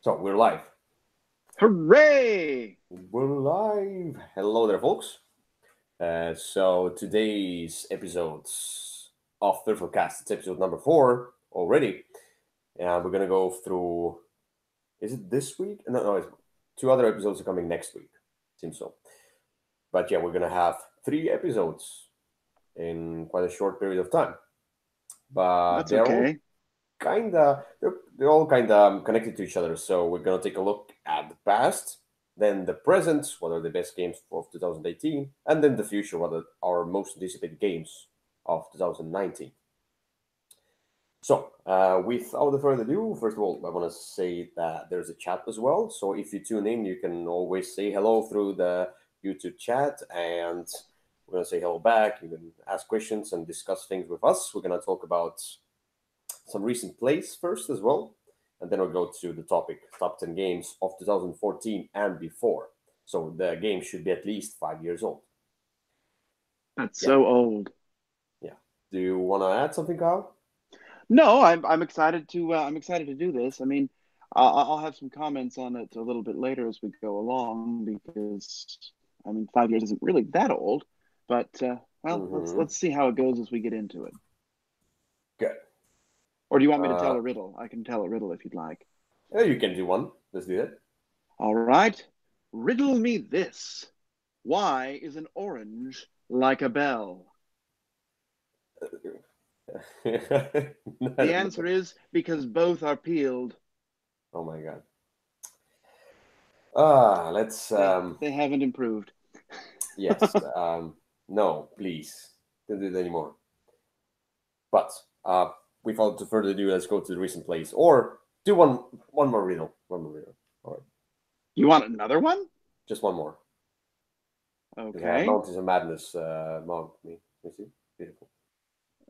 So we're live. Hooray! We're live. Hello there, folks. So today's episodes of Würfelcast, it's episode number 4 already. And we're gonna go through. Is it this week? No, it's 2 other episodes are coming next week. Seems so. But yeah, we're gonna have 3 episodes in quite a short period of time. But That's okay. they're all kinda connected to each other. So we're gonna take a look at the past, then the present, what are the best games of 2018, and then the future, what are our most anticipated games of 2019. So, without further ado, first of all, I want to say that there's a chat as well. So if you tune in, you can always say hello through the YouTube chat, and we're gonna say hello back. You can ask questions and discuss things with us. We're gonna talk about some recent plays first as well, and then we'll go to the topic top 10 games of 2014 and before. So the game should be at least 5 years old. That's Yeah, so old. yeah. Do you want to add something, Kyle? No, I'm excited to do this. I mean, I'll have some comments on it a little bit later as we go along because I mean, 5 years isn't really that old, but well, Mm-hmm. let's see how it goes as we get into it. Good. Or do you want me to tell Uh, a riddle? I can tell a riddle if you'd like. yeah, you can do one. Let's do that. All right. Riddle me this. Why is an orange like a bell? The answer is because both are peeled. Oh my god. Let's They haven't improved. yes. No, please don't do that anymore. But without further ado, let's go to the recent plays, or do one more riddle. One more riddle. All right, You want another one? just one more. We have Okay. Mountains of Madness. Mount me. You see, beautiful.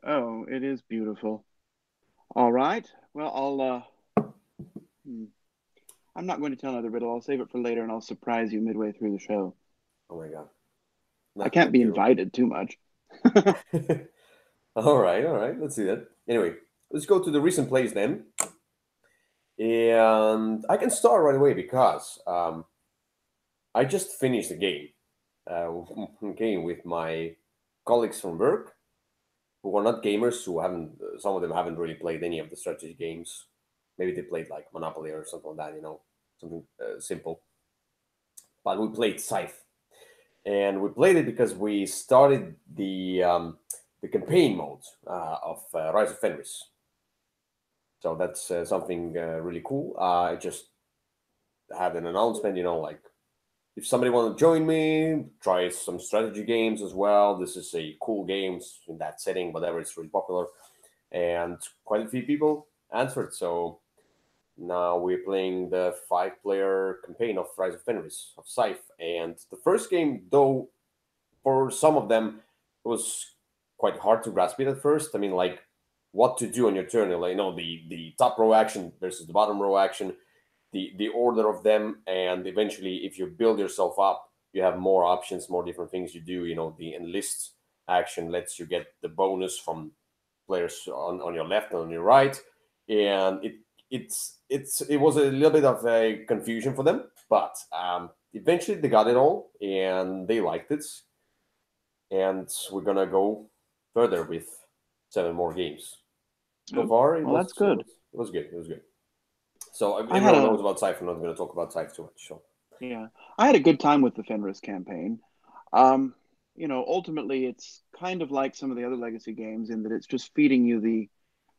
Oh, it is beautiful. All right. Well, hmm, I'm not going to tell another riddle. I'll save it for later and I'll surprise you midway through the show. Oh my god, I can't not be you. invited too much. All right, all right. Let's see that. Anyway, let's go to the recent plays then, and I can start right away because I just finished a uh, game with my colleagues from work who are not gamers, who haven't, some of them haven't really played any of the strategy games. Maybe they played like Monopoly or something like that, something simple. But we played Scythe, and we played it because we started the campaign mode of Rise of Fenris. So that's something really cool. I just had an announcement, like if somebody want to join me, try some strategy games as well. This is a cool games in that setting, whatever. It's really popular, and quite a few people answered. So now we're playing the 5-player campaign of Rise of Fenris of Scythe, and the first game, though, for some of them, it was quite hard to grasp it at first. I mean, like what to do on your turn, like the top row action versus the bottom row action, the order of them, and eventually if you build yourself up, you have more options, more different things you do. The enlist action lets you get the bonus from players on your left and on your right, and it was a little bit of a confusion for them, but eventually they got it all and they liked it, and we're gonna go further with 7 more games. So Oh, far, it well, that's was it good. was it was good. It was good. So I had everyone a knows about Scythe. I'm not going to talk about Scythe too much. So Yeah, I had a good time with the Fenris campaign. Um, ultimately, it's kind of like some of the other legacy games in that it's just feeding you the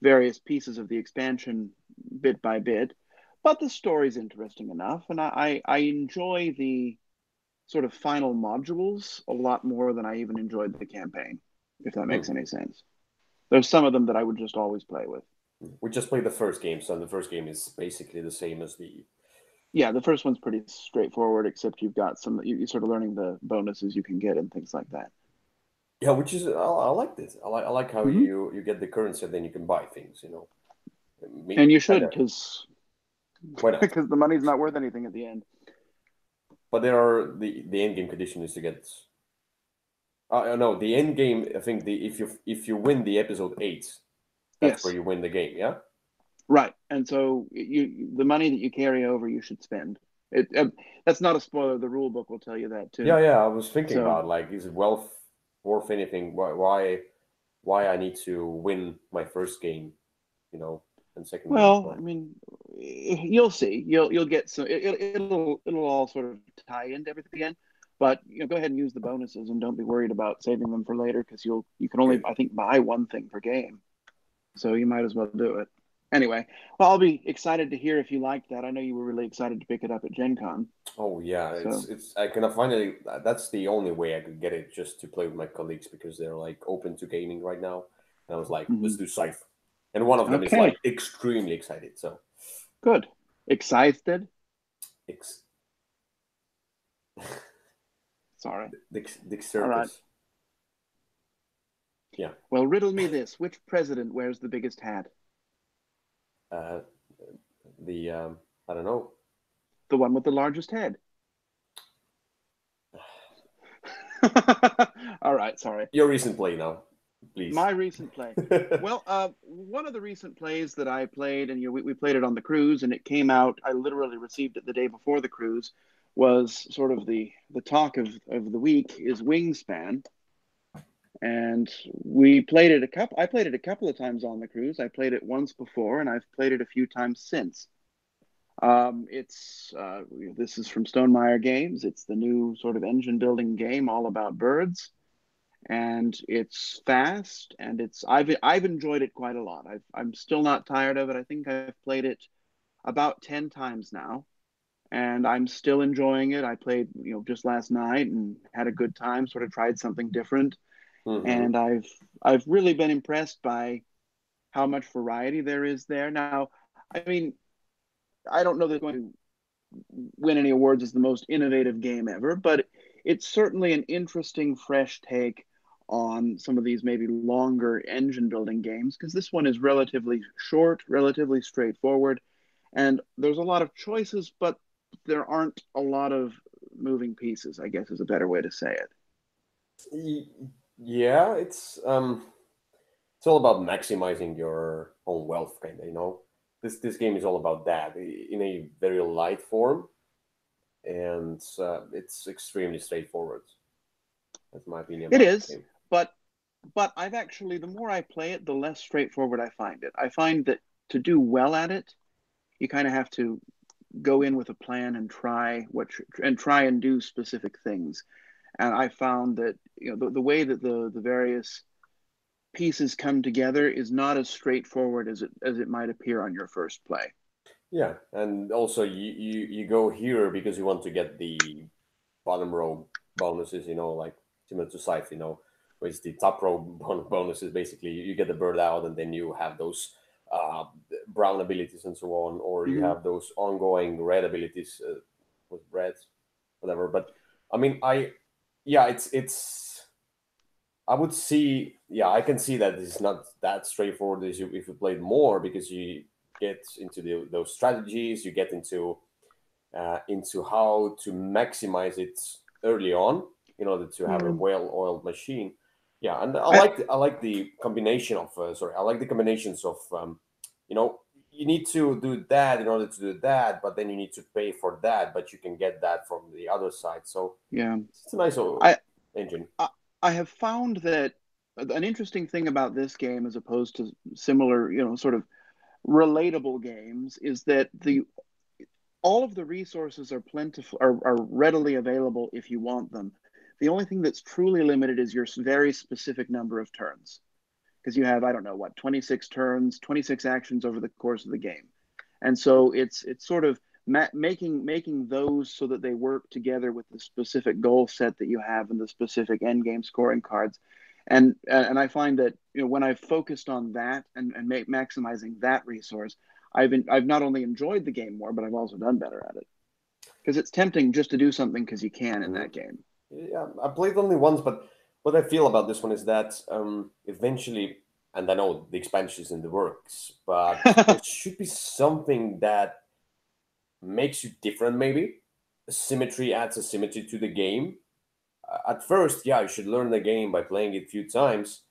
various pieces of the expansion bit by bit. But the story's interesting enough, and I enjoy the sort of final modules a lot more than I even enjoyed the campaign, if that makes hmm. any sense. There's some of them that I would just always play with. We just played the first game, so the first game is basically the same as the. Yeah, the first one's pretty straightforward, except you've got you're sort of learning the bonuses you can get and things like that. Yeah, which is I like this. I like how Hmm. you get the currency and then you can buy things. Me And you kind should, of because why not? because the money's not worth anything at the end. But there are the end game condition is to get. No, the end game. I think the if you win the episode 8, that's where Yes, you win the game. Yeah. Right. And so the money that you carry over, you should spend. That's not a spoiler. The rule book will tell you that too. Yeah. I was thinking So, about like, is it wealth worth anything? Why I need to win my first game, and second game as well, I well. mean, you'll see. You'll get some. It'll all sort of tie into everything again. But go ahead and use the bonuses, and don't be worried about saving them for later because you can only, Good. I think, buy one thing per game. So you might as well do it. Anyway, well, I'll be excited to hear if you liked that. I know you were really excited to pick it up at Gen Con. Oh yeah, So, it's I can finally. That's the only way I could get it, just to play with my colleagues, because they're like open to gaming right now. And I was like, let's mhm. do Scythe, and one of them is like Okay, extremely excited. So, good. Excited? ex- Sorry. Dick All right. Circus. Yeah. Well, riddle me this. Which president wears the biggest hat? Uh, the I don't know. The one with the largest head. All right, sorry. Your recent play now, please. My recent play. Well, one of the recent plays that I played, and we played it on the cruise, and it came out. I literally received it the day before the cruise. Was sort of the talk of the week is Wingspan, and we played it a couple. I played it a couple of times on the cruise. I played it once before, and I've played it a few times since. It's this is from Stonemaier Games. It's the new sort of engine building game all about birds, and it's fast, and I've enjoyed it quite a lot. I'm still not tired of it. I think I've played it about 10 times now, and I'm still enjoying it. I played just last night and had a good time. Sort of tried something different, Mm-hmm. and I've really been impressed by how much variety there is there. Now, I mean, I don't know that it's going to win any awards as the most innovative game ever, but it's certainly an interesting, fresh take on some of these maybe longer engine building games because this one is relatively short, relatively straightforward, and there's a lot of choices, but there aren't a lot of moving pieces, I guess is a better way to say it. Yeah, it's all about maximizing your own wealth, kind of. This game is all about that in a very light form, and it's extremely straightforward. That's my opinion It about is, the game. but I've actually the more I play it, the less straightforward I find it. I find that to do well at it, you kind of have to go in with a plan and try and do specific things. And I found that the way that the various pieces come together is not as straightforward as it might appear on your first play. Yeah, and also you go here because you want to get the bottom row bonuses, like similar to Scythe, where it's the top row bonuses. Basically, you get the bird out, and then you have those uh, brown abilities and so on, or you Mm-hmm. have those ongoing red abilities with red, whatever. But I mean, yeah, it's. I would see, yeah, I can see that this is not that straightforward as if you played more, because you get into those strategies, you get into how to maximize it early on in order to have a Yeah. well-oiled machine. Yeah, and I, I like the combination of I like the combinations of you know you need to do that in order to do that, but then you need to pay for that, but you can get that from the other side. So yeah. it's a nice I, engine. I I have found that an interesting thing about this game, as opposed to similar, sort of relatable games, is that the all of the resources are plentiful, are readily available if you want them. The only thing that's truly limited is your very specific number of turns, because you have, I don't know what, 26 turns, 26 actions over the course of the game. And so it's sort of making those so that they work together with the specific goal set that you have and the specific end game scoring cards. And I find that when I've focused on that and maximizing that resource, I've not only enjoyed the game more, but I've also done better at it. Because it's tempting just to do something because you can in Mhm. that game. Yeah, I played only once, but what I feel about this one is that eventually, and I know the expansion is in the works, but there should be something that makes you different, maybe. Symmetry adds a symmetry to the game. At first, yeah, you should learn the game by playing it a few times,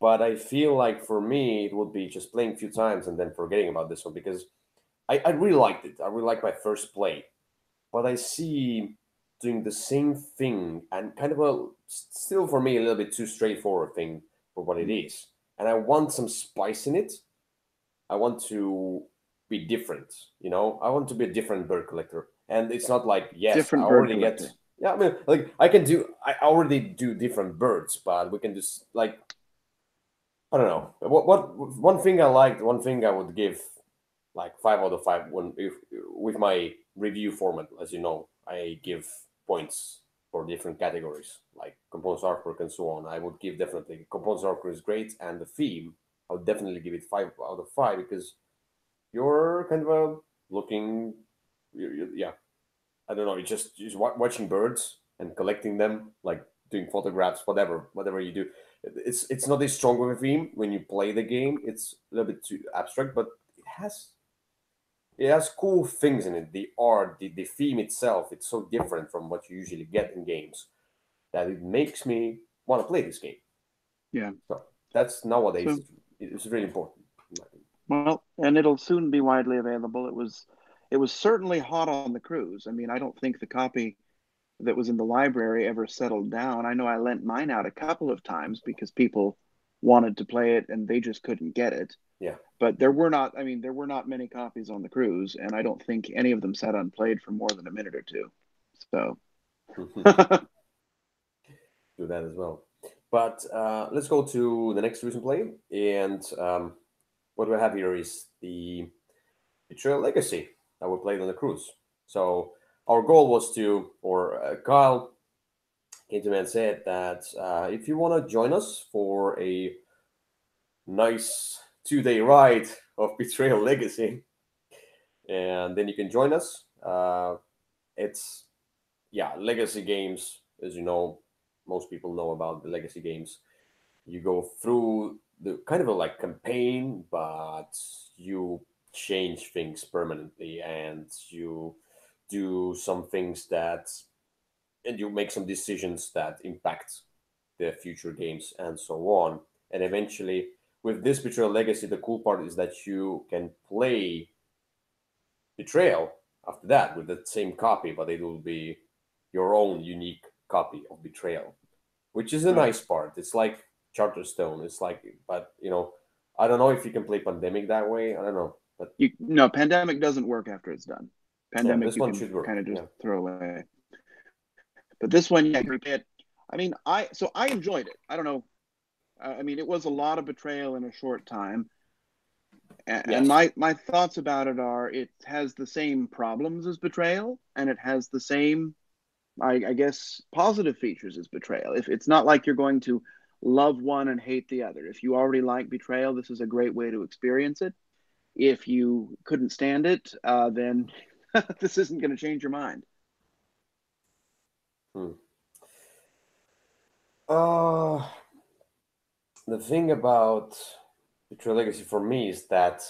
But I feel like for me, it would be just playing a few times and then forgetting about this one because I really liked it. I really liked my first play. But I see doing the same thing and kind of a still for me a little bit too straightforward thing for what it is. And I want some spice in it. I want to be different, you know. I want to be a different bird collector. And it's not like yes, I Different bird already get collector. yeah, I mean like I already do different birds, but we can just like I don't know. What one thing I liked, one thing I would give like 5 out of 5 when if with my review format, as you know, I give points for different categories like components artwork and so on. I would give definitely components artwork is great, and the theme I would definitely give it 5 out of 5 because you're kind of a looking, yeah, I don't know, you just watching birds and collecting them, like doing photographs, whatever you do. It's not as strong of a theme when you play the game. It's a little bit too abstract, but has it has cool things in it. The art, the theme itself, it's so different from what you usually get in games that it makes me want to play this game. Yeah. So that's nowadays So, it's really important. In my opinion. well, and it'll soon be widely available. It was certainly hot on the cruise. I mean, I don't think the copy that was in the library ever settled down. I know I lent mine out a couple of times because people wanted to play it and they just couldn't get it. Yeah. But there were not, I mean, there were not many copies on the cruise, and I don't think any of them sat unplayed for more than a minute or two. So, Do that as well. But let's go to the next recent play. And what we have here is the Betrayal Legacy that we played on the cruise. So our goal was to, or Kyle came to me and said that if you want to join us for a nice 2 day ride of Betrayal Legacy, and then you can join us. It's yeah, legacy games, as you know, most people know about the legacy games. You go through the kind of a like campaign, but you change things permanently, and you do some things that, and you make some decisions that impact the future games and so on. And eventually, with this Betrayal Legacy, the cool part is that you can play Betrayal after that with the same copy, but it will be your own unique copy of Betrayal, which is a right. nice part. It's like Charterstone. It's like, but you know, I don't know if you can play Pandemic that way. I don't know, but You no, Pandemic doesn't work after it's done. yeah, Pandemic this you one can should work. kind of just Yeah. throw away. But this one, yeah, you replay it. I mean, I enjoyed it. I don't know. I mean, it was a lot of betrayal in a short time. And Yes. my thoughts about it are it has the same problems as Betrayal, and it has the same, I guess, positive features as Betrayal. If it's not like you're going to love one and hate the other. If you already like Betrayal, this is a great way to experience it. If you couldn't stand it, then this isn't going to change your mind. Hmm. Uh, the thing about Betrayal Legacy for me is that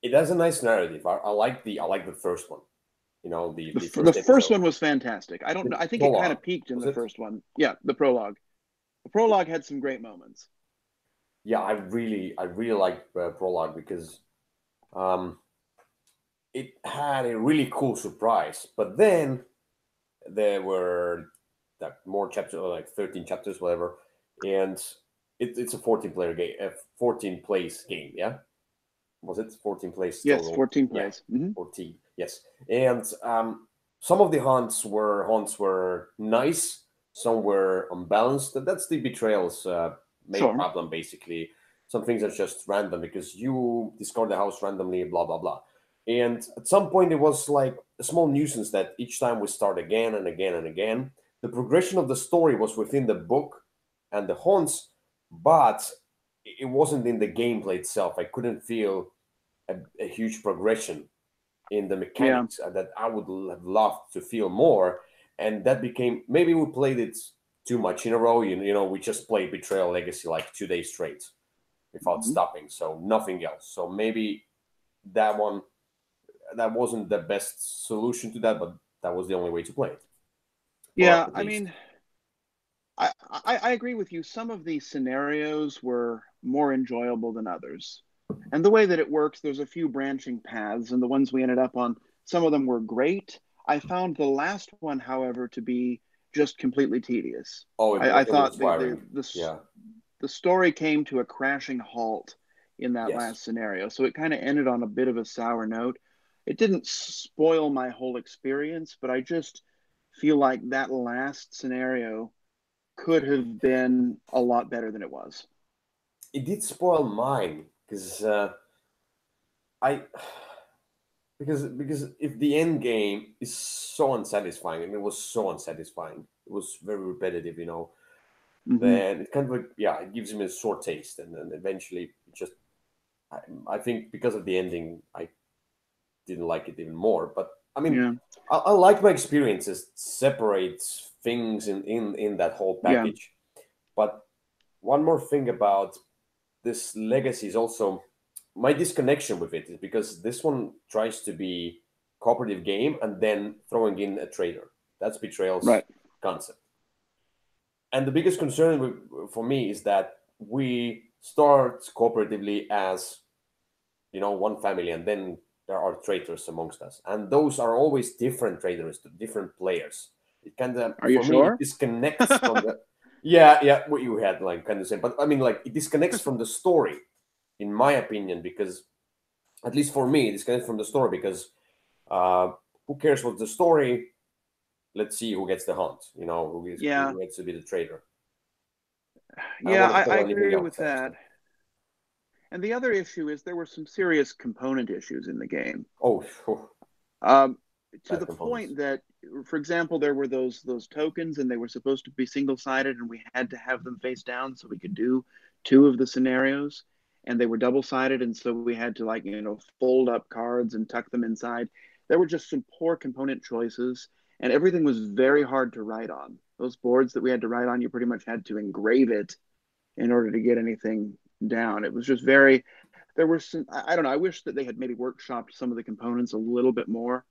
it has a nice narrative. I like the first one. You know, the The first first episode. one was fantastic. I don't know. The I think it kind prologue of peaked in was the it? first one. Yeah, the prologue. The prologue had some great moments. Yeah, I really like prologue because um, it had a really cool surprise. But then there were like more chapters, like 13 chapters, whatever, and it's a 14 player game, a 14 place game. Yeah, was it 14 plays Yes, total? 14 Yeah, plays. Mm-hmm. 14. Yes, and some of the haunts were nice, some were unbalanced. That's the betrayals main Sure. problem, basically. Some things are just random because you discard the house randomly, blah blah blah. And at some point, it was like a small nuisance that each time we start again and again and again. The progression of the story was within the book and the haunts, but it wasn't in the gameplay itself. I couldn't feel a huge progression in the Yeah. mechanics that I would have loved to feel more. And that became maybe we played it too much in a row. You know, we just played Betrayal Legacy like 2 days straight without Mm-hmm. stopping, so nothing else. So maybe that one that wasn't the best solution to that, but that was the only way to play it, or Yeah. at I least. mean, I agree with you. Some of these scenarios were more enjoyable than others. And the way that it works, there's a few branching paths, and the ones we ended up on, some of them were great. I found the last one, however, to be just completely tedious. Oh, I it was thought tiring. Yeah. the story came to a crashing halt in that Yes. last scenario. So it kind of ended on a bit of a sour note. It didn't spoil my whole experience, but I just feel like that last scenario could have been a lot better than it was. It did spoil mine because I because if the end game is so unsatisfying, and it was so unsatisfying, it was very repetitive, Mm-hmm. then it kind of yeah, it gives him a sore taste, and then eventually it just I, I think because of the ending, I didn't like it even more. But I mean, Yeah. I like my experiences separates things in that whole Yeah. package. But one more thing about this legacy is also my disconnection with it is because this one tries to be cooperative game and then throwing in a traitor. That's Betrayal's Right. concept. And the biggest concern for me is that we start cooperatively as one family, and then there are traitors amongst us, and those are always different traitors to different players. It kind of, Are you for me, it sure? disconnects from the yeah, what you had like kind of same, but I mean, like, it disconnects from the story, in my opinion, because at least for me, it disconnects from the story because uh, who cares what's the story? Let's see who gets the hunt. Yeah. Who gets to be the traitor. I don't Yeah, want to I follow anything agree else with actually. that. And the other issue is there were some serious component issues in the game. Oh, phew, Um, to bad the components. point that, for example, there were those tokens, and they were supposed to be single sided, and we had to have them face down so we could do two of the scenarios, and they were double sided, and so we had to fold up cards and tuck them inside. There were just some poor component choices, and everything was very hard to write on. Those boards that we had to write on, you pretty much had to engrave it in order to get anything down. It was just very. There were some. I don't know. I wish that they had maybe workshopped some of the components a little bit more.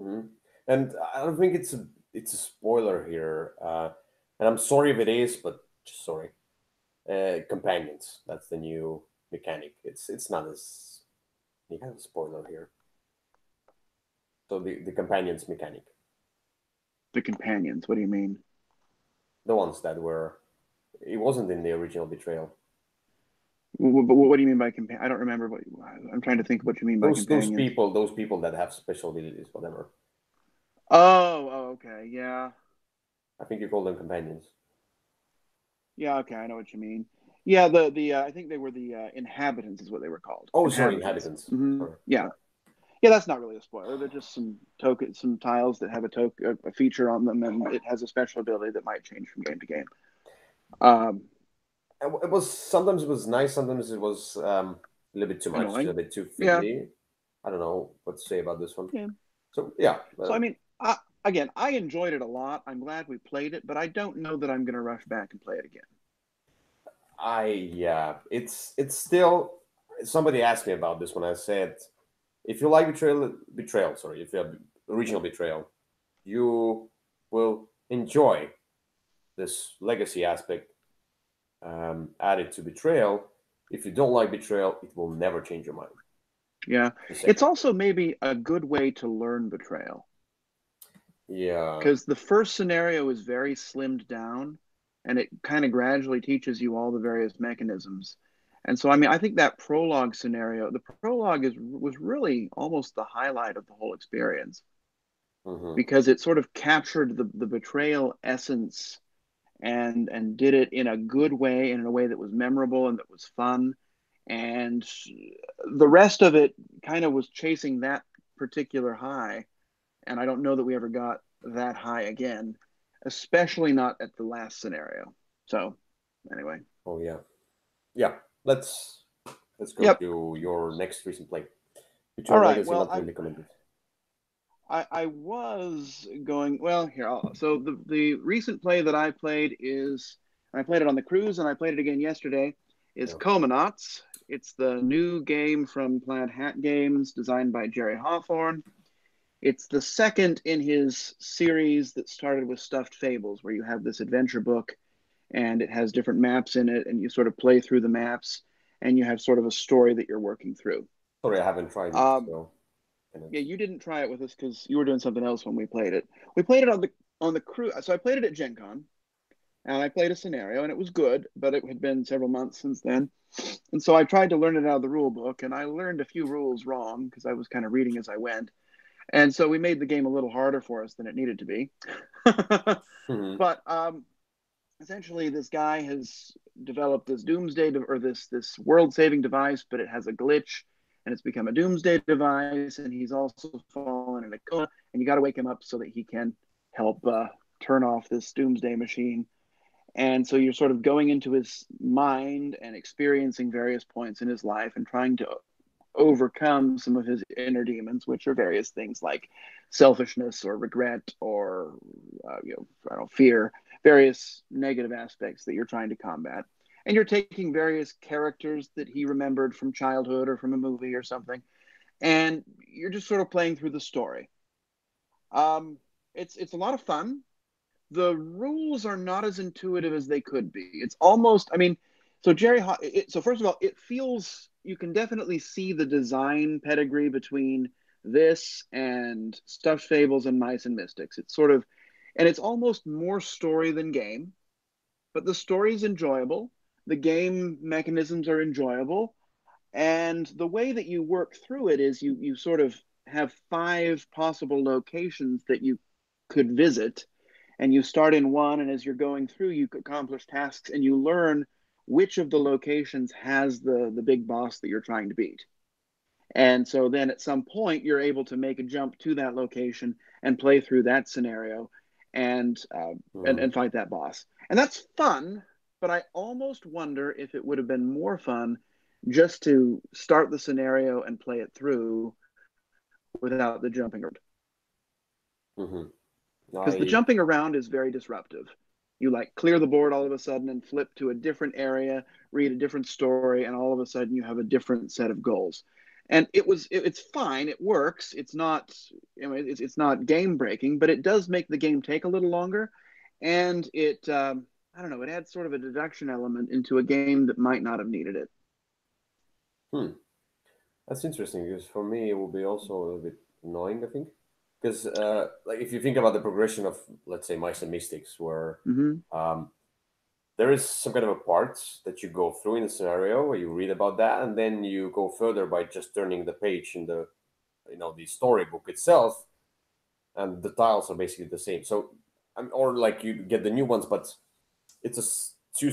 Mhm. And I don't think it's a spoiler here, and I'm sorry if it is, but just sorry. Companions. That's the new mechanic. It's not as you have a spoiler here. So the companions mechanic, The companions. What do you mean? the ones that were, it wasn't in the original Betrayal. What do you mean by companion? I don't remember what. I'm trying to think what you mean by Those companions. people, those people that have special abilities, whatever. Oh, okay, yeah, I think you call them companions. yeah, okay, I know what you mean. Yeah, the I think they were the inhabitants is what they were called. Oh, sorry, Inhabitants. inhabitants. Hmm. Sorry. Yeah, yeah, that's not really a spoiler. They're just some tiles that have a feature on them, and it has a special ability that might change from game to game. Um, It was sometimes it was nice, sometimes it was a little bit too much, a Annoying. little bit too Yeah, fiddly. I don't know what to say about this one. yeah. So yeah, So I mean, again, I enjoyed it a lot. I'm glad we played it, but I don't know that I'm going to rush back and play it again. yeah, it's still. Somebody asked me about this when I said, if you like betrayal, sorry, if you have original betrayal, you will enjoy this legacy aspect added to betrayal. If you don't like betrayal, it will never change your mind. Yeah. The It's same. also maybe a good way to learn betrayal Yeah. because the first scenario is very slimmed down and it kind of gradually teaches you all the various mechanisms. And so, I mean, I think that prologue scenario, the prologue was really almost the highlight of the whole experience Hmm. because it sort of captured the betrayal essence and did it in a good way and in a way that was memorable and that was fun. And the rest of it kind of was chasing that particular high. And I don't know that we ever got that high again, especially not at the last scenario. So, anyway. Oh yeah. Yeah. Let's go Yep. to your next recent play. All Betrayal right. Legacy Well, not really commented. I was going, well, here. So, the recent play that I played is, I played it on the cruise and I played it again yesterday, is Yeah. Comanauts. It's the new game from Plaid Hat Games, designed by Jerry Hawthorne. It's the second in his series that started with Stuffed Fables, where you have this adventure book and it has different maps in it, and you sort of play through the maps, and you have sort of a story that you're working through. Sorry, I haven't tried it. Um, So, and yeah, it's, you didn't try it with us because you were doing something else when we played it. We played it on the crew. So I played it at Gen Con, and I played a scenario, and it was good, but it had been several months since then. And so I tried to learn it out of the rule book, and I learned a few rules wrong because I was kind of reading as I went. And so we made the game a little harder for us than it needed to be. Mhm. But essentially, this guy has developed this doomsday or this world-saving device, but it has a glitch, and it's become a doomsday device. And he's also fallen in a coma, and you got to wake him up so that he can help turn off this doomsday machine. And so you're sort of going into his mind and experiencing various points in his life and trying to overcome some of his inner demons, which are various things like selfishness or regret or I don't know, fear, various negative aspects that you're trying to combat. And you're taking various characters that he remembered from childhood or from a movie or something, and you're just sort of playing through the story. Um, it's a lot of fun. The rules are not as intuitive as they could be. It's almost, I mean, so so first of all, it feels, you can definitely see the design pedigree between this and Stuffed Fables and Mice and Mystics. It's sort of, and it's almost more story than game, but the story is enjoyable. The game mechanisms are enjoyable. And the way that you work through it is you sort of have five possible locations that you could visit, and you start in one, and as you're going through you accomplish tasks and you learn which of the locations has the big boss that you're trying to beat. And so then at some point you're able to make a jump to that location and play through that scenario and Mhm. and fight that boss. And that's fun, but I almost wonder if it would have been more fun just to start the scenario and play it through without the jumping around. Mhm. Because the I jumping around is very disruptive. You like clear the board all of a sudden and flip to a different area, read a different story, and all of a sudden you have a different set of goals. And it's fine, it works. It's not, it's not game breaking, but it does make the game take a little longer, and it I don't know, it adds sort of a deduction element into a game that might not have needed it. hmm. That's interesting because for me it will be also a little bit annoying, I think. Because like if you think about the progression of, let's say, Mice and Mystics, where Mm-hmm. um, there is some kind of a part that you go through in the scenario where you read about that, and then you go further by just turning the page in the, the storybook itself, and the tiles are basically the same. So, or like you get the new ones, but it's two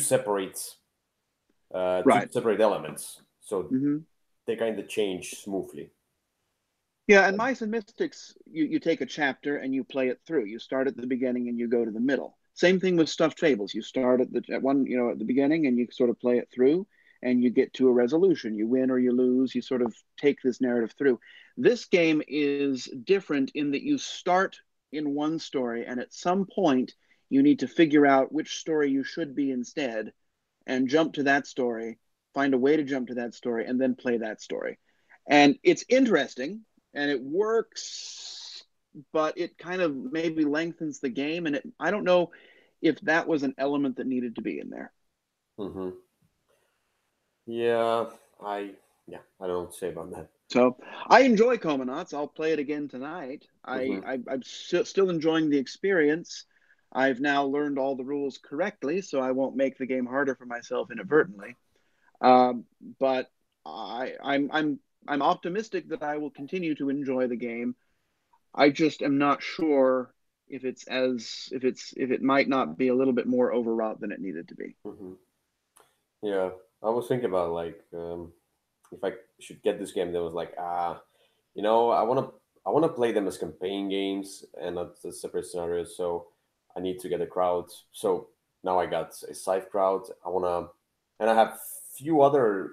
Right. separate elements. So Mm-hmm. they kind of change smoothly. Yeah, and Mice and Mystics, you take a chapter and you play it through. You start at the beginning and you go to the middle. Same thing with Stuffed Fables. You start at one, at the beginning and you sort of play it through and you get to a resolution. You win or you lose. You sort of take this narrative through. This game is different in that you start in one story and at some point you need to figure out which story you should be instead and jump to that story, find a way to jump to that story, and then play that story. And it's interesting and it works, but it kind of maybe lengthens the game. And I don't know if that was an element that needed to be in there. Hmm. Yeah, I yeah, I don't know what to say about that. So I enjoy Comanauts. I'll play it again tonight. Hmm. I'm still enjoying the experience. I've now learned all the rules correctly, so I won't make the game harder for myself inadvertently. Um, but I'm optimistic that I will continue to enjoy the game. I just am not sure if it might not be a little bit more overwrought than it needed to be. Hmm. Yeah, I was thinking about like if I should get this game. That was like I want to play them as campaign games and not as separate scenarios. So I need to get a crowd. So now I got a Scythe crowd. And I have few other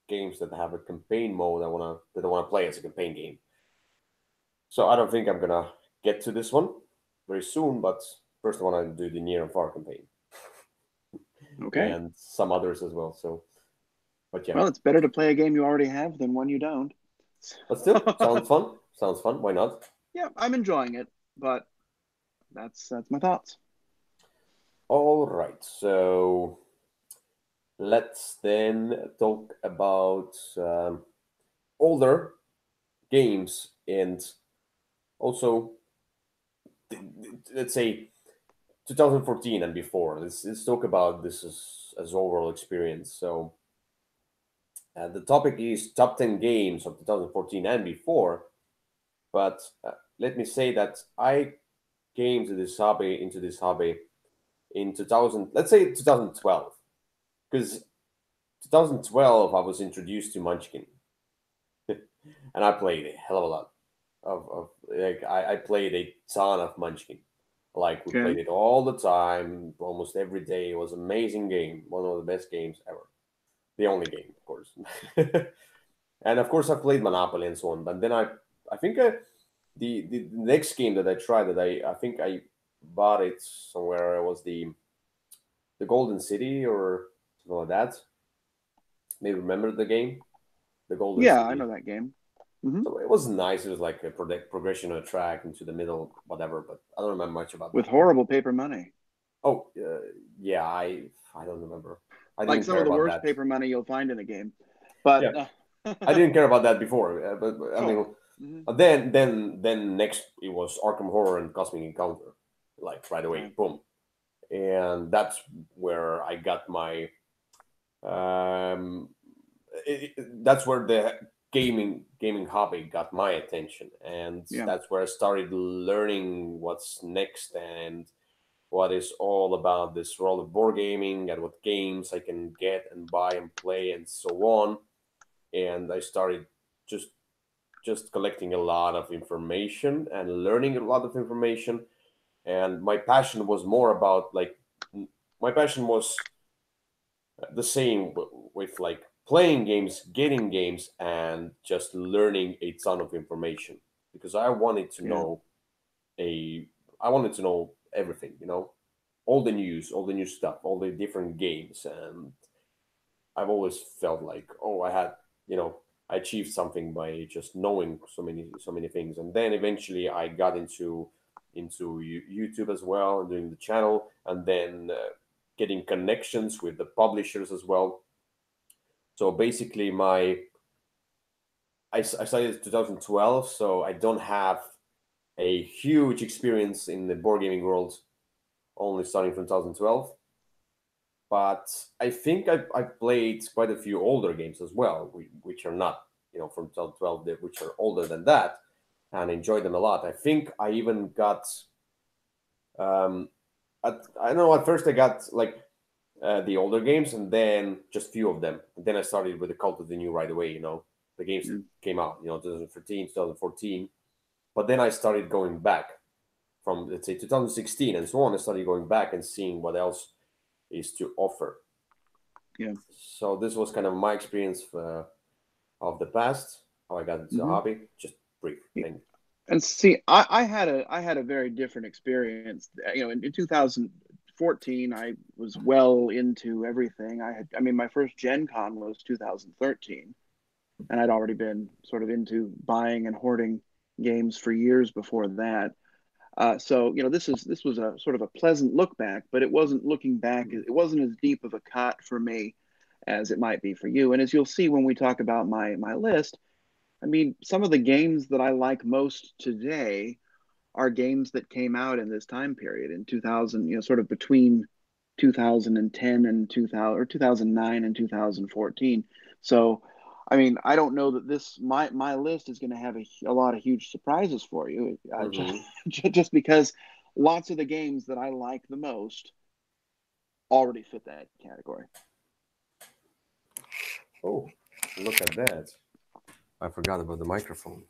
games that have a campaign mode. I wanna play as a campaign game. So I don't think I'm gonna get to this one very soon. But first, I want to do the Near and Far campaign Okay. and some others as well. So, but yeah, Well, it's better to play a game you already have than one you don't. but still, sounds fun. Sounds fun. Why not? Yeah, I'm enjoying it, but that's my thoughts. All right, so let's then talk about older games and also, let's say, 2014 and before. Let's talk about this as overall experience. So the topic is top 10 games of 2014 and before. But let me say that I came to this hobby into this hobby in 2000. Let's say 2012, because 2012 I was introduced to Munchkin, and I played a hell of a lot of like I played a ton of Munchkin. Like we Okay. played it all the time, almost every day. It was an amazing game, one of the best games ever. The only game, of course. And of course, I played Monopoly and so on. But then I think the next game that I tried that I think I bought it somewhere was the Golden City or something like that. Maybe remember the game, the Golden Yeah, I know City. that game. Hmm. So it was nice. It was like a progression on a track into the middle, whatever. But I don't remember much about With that game. horrible paper money. Oh, yeah, I don't remember. I Like didn't some care of the about worst that. paper money you'll find in a game. But Yeah, I didn't care about that before. But I sure. mean, Hmm. then next it was Arkham Horror and Cosmic Encounter, like right away, Okay. boom, and that's where I got my um, that's where the gaming hobby got my attention, and Yeah. that's where I started learning what's next and what is all about this world of board gaming and what games I can get and buy and play and so on. And I started just just collecting a lot of information and learning a lot of information. And my passion was more about like my passion was the same with like playing games, getting games, and just learning a ton of information because I wanted to Yeah. know a I wanted to know everything, all the news, all the new stuff, all the different games, and I've always felt like, oh, I achieved something by just knowing so many things. And then eventually I got into YouTube as well and doing the channel, and then getting connections with the publishers as well. So basically, I started in 2012, so I don't have a huge experience in the board gaming world, only starting from 2012. But I think I played quite a few older games as well, which are not, from 2012, which are older than that, and enjoyed them a lot. I think I even got, um, I don't know, at first I got like the older games and then just few of them. And then I started with the Cult of the New right away, the games that Yeah. came out, 2013, 2014. But then I started going back from, let's say, 2016 and so on. I started going back and seeing what else is to offer. Yeah. So this was kind of my experience of the past, how I got into the Hmm. hobby. Just brief thing. And see, I had a very different experience. In 2014, I was well into everything. I mean, my first Gen Con was 2013, and I'd already been sort of into buying and hoarding games for years before that. So this was a sort of a pleasant look back, but it wasn't looking back. It wasn't as deep of a cut for me as it might be for you. And as you'll see when we talk about my list, I mean, some of the games that I like most today are games that came out in this time period in 2000, sort of between 2010 and 2000 or 2009 and 2014. So, I mean, I don't know that my list is going to have a lot of huge surprises for you, just Hmm. just because lots of the games that I like the most already fit that category. Oh, look at that. I forgot about the microphone.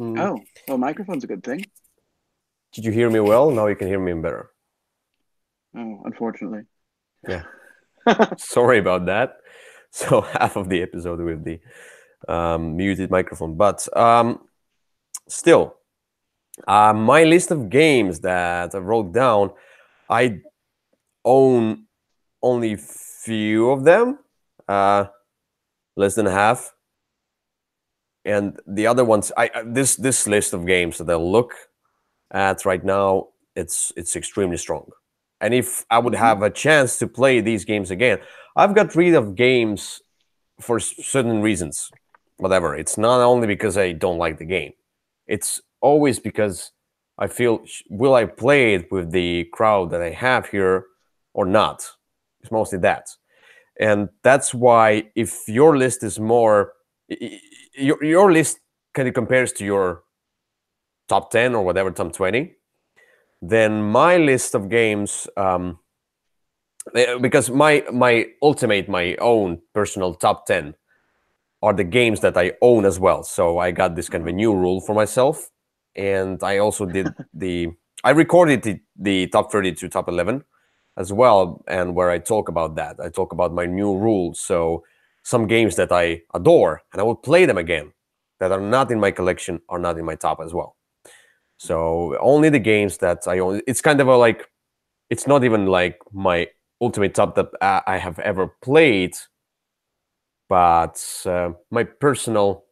Oh, well, microphone's a good thing. Did you hear me well? Now you can hear me better. Oh, unfortunately. Yeah. Sorry about that. So half of the episode with the muted microphone. But still, my list of games that I wrote down, I own only few of them, less than half. And the other ones, this list of games that I look at right now, it's extremely strong. And if I would Hmm. have a chance to play these games again, I've got rid of games for certain reasons. Whatever. It's not only because I don't like the game. It's always because I feel, will I play it with the crowd that I have here or not? It's mostly that. And that's why if your list is more, your list kind of compares to your top 10 or whatever, top 20, then my list of games, because my own personal top 10 are the games that I own as well. So I got this kind of a Uh-huh. new rule for myself. And I also did I recorded the top 30 to top 11 as well. And where I talk about that, I talk about my new rules. So some games that I adore and I will play them again that are not in my collection are not in my top as well. So only the games that I own. It's kind of a like, it's not even like my ultimate top that I have ever played, but my personal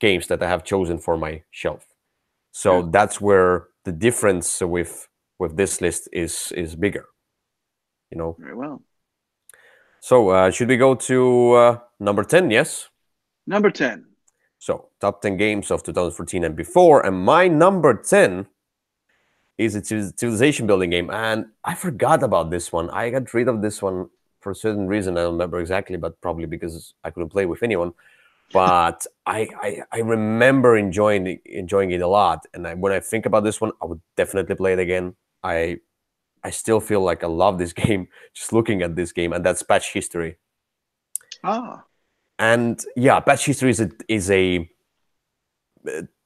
games that I have chosen for my shelf. Yeah, So that's where the difference with this list is bigger, you know. very well. So should we go to number 10? Yes. Number 10. So top 10 games of 2014 and before, and my number 10 is a civilization building game, and I forgot about this one. I got rid of this one for a certain reason. I don't remember exactly, but probably because I couldn't play with anyone. But I remember enjoying it a lot. And when I think about this one, I would definitely play it again. I still feel like I love this game just looking at this game, and that's Patch History. Ah, And yeah, Patch History is a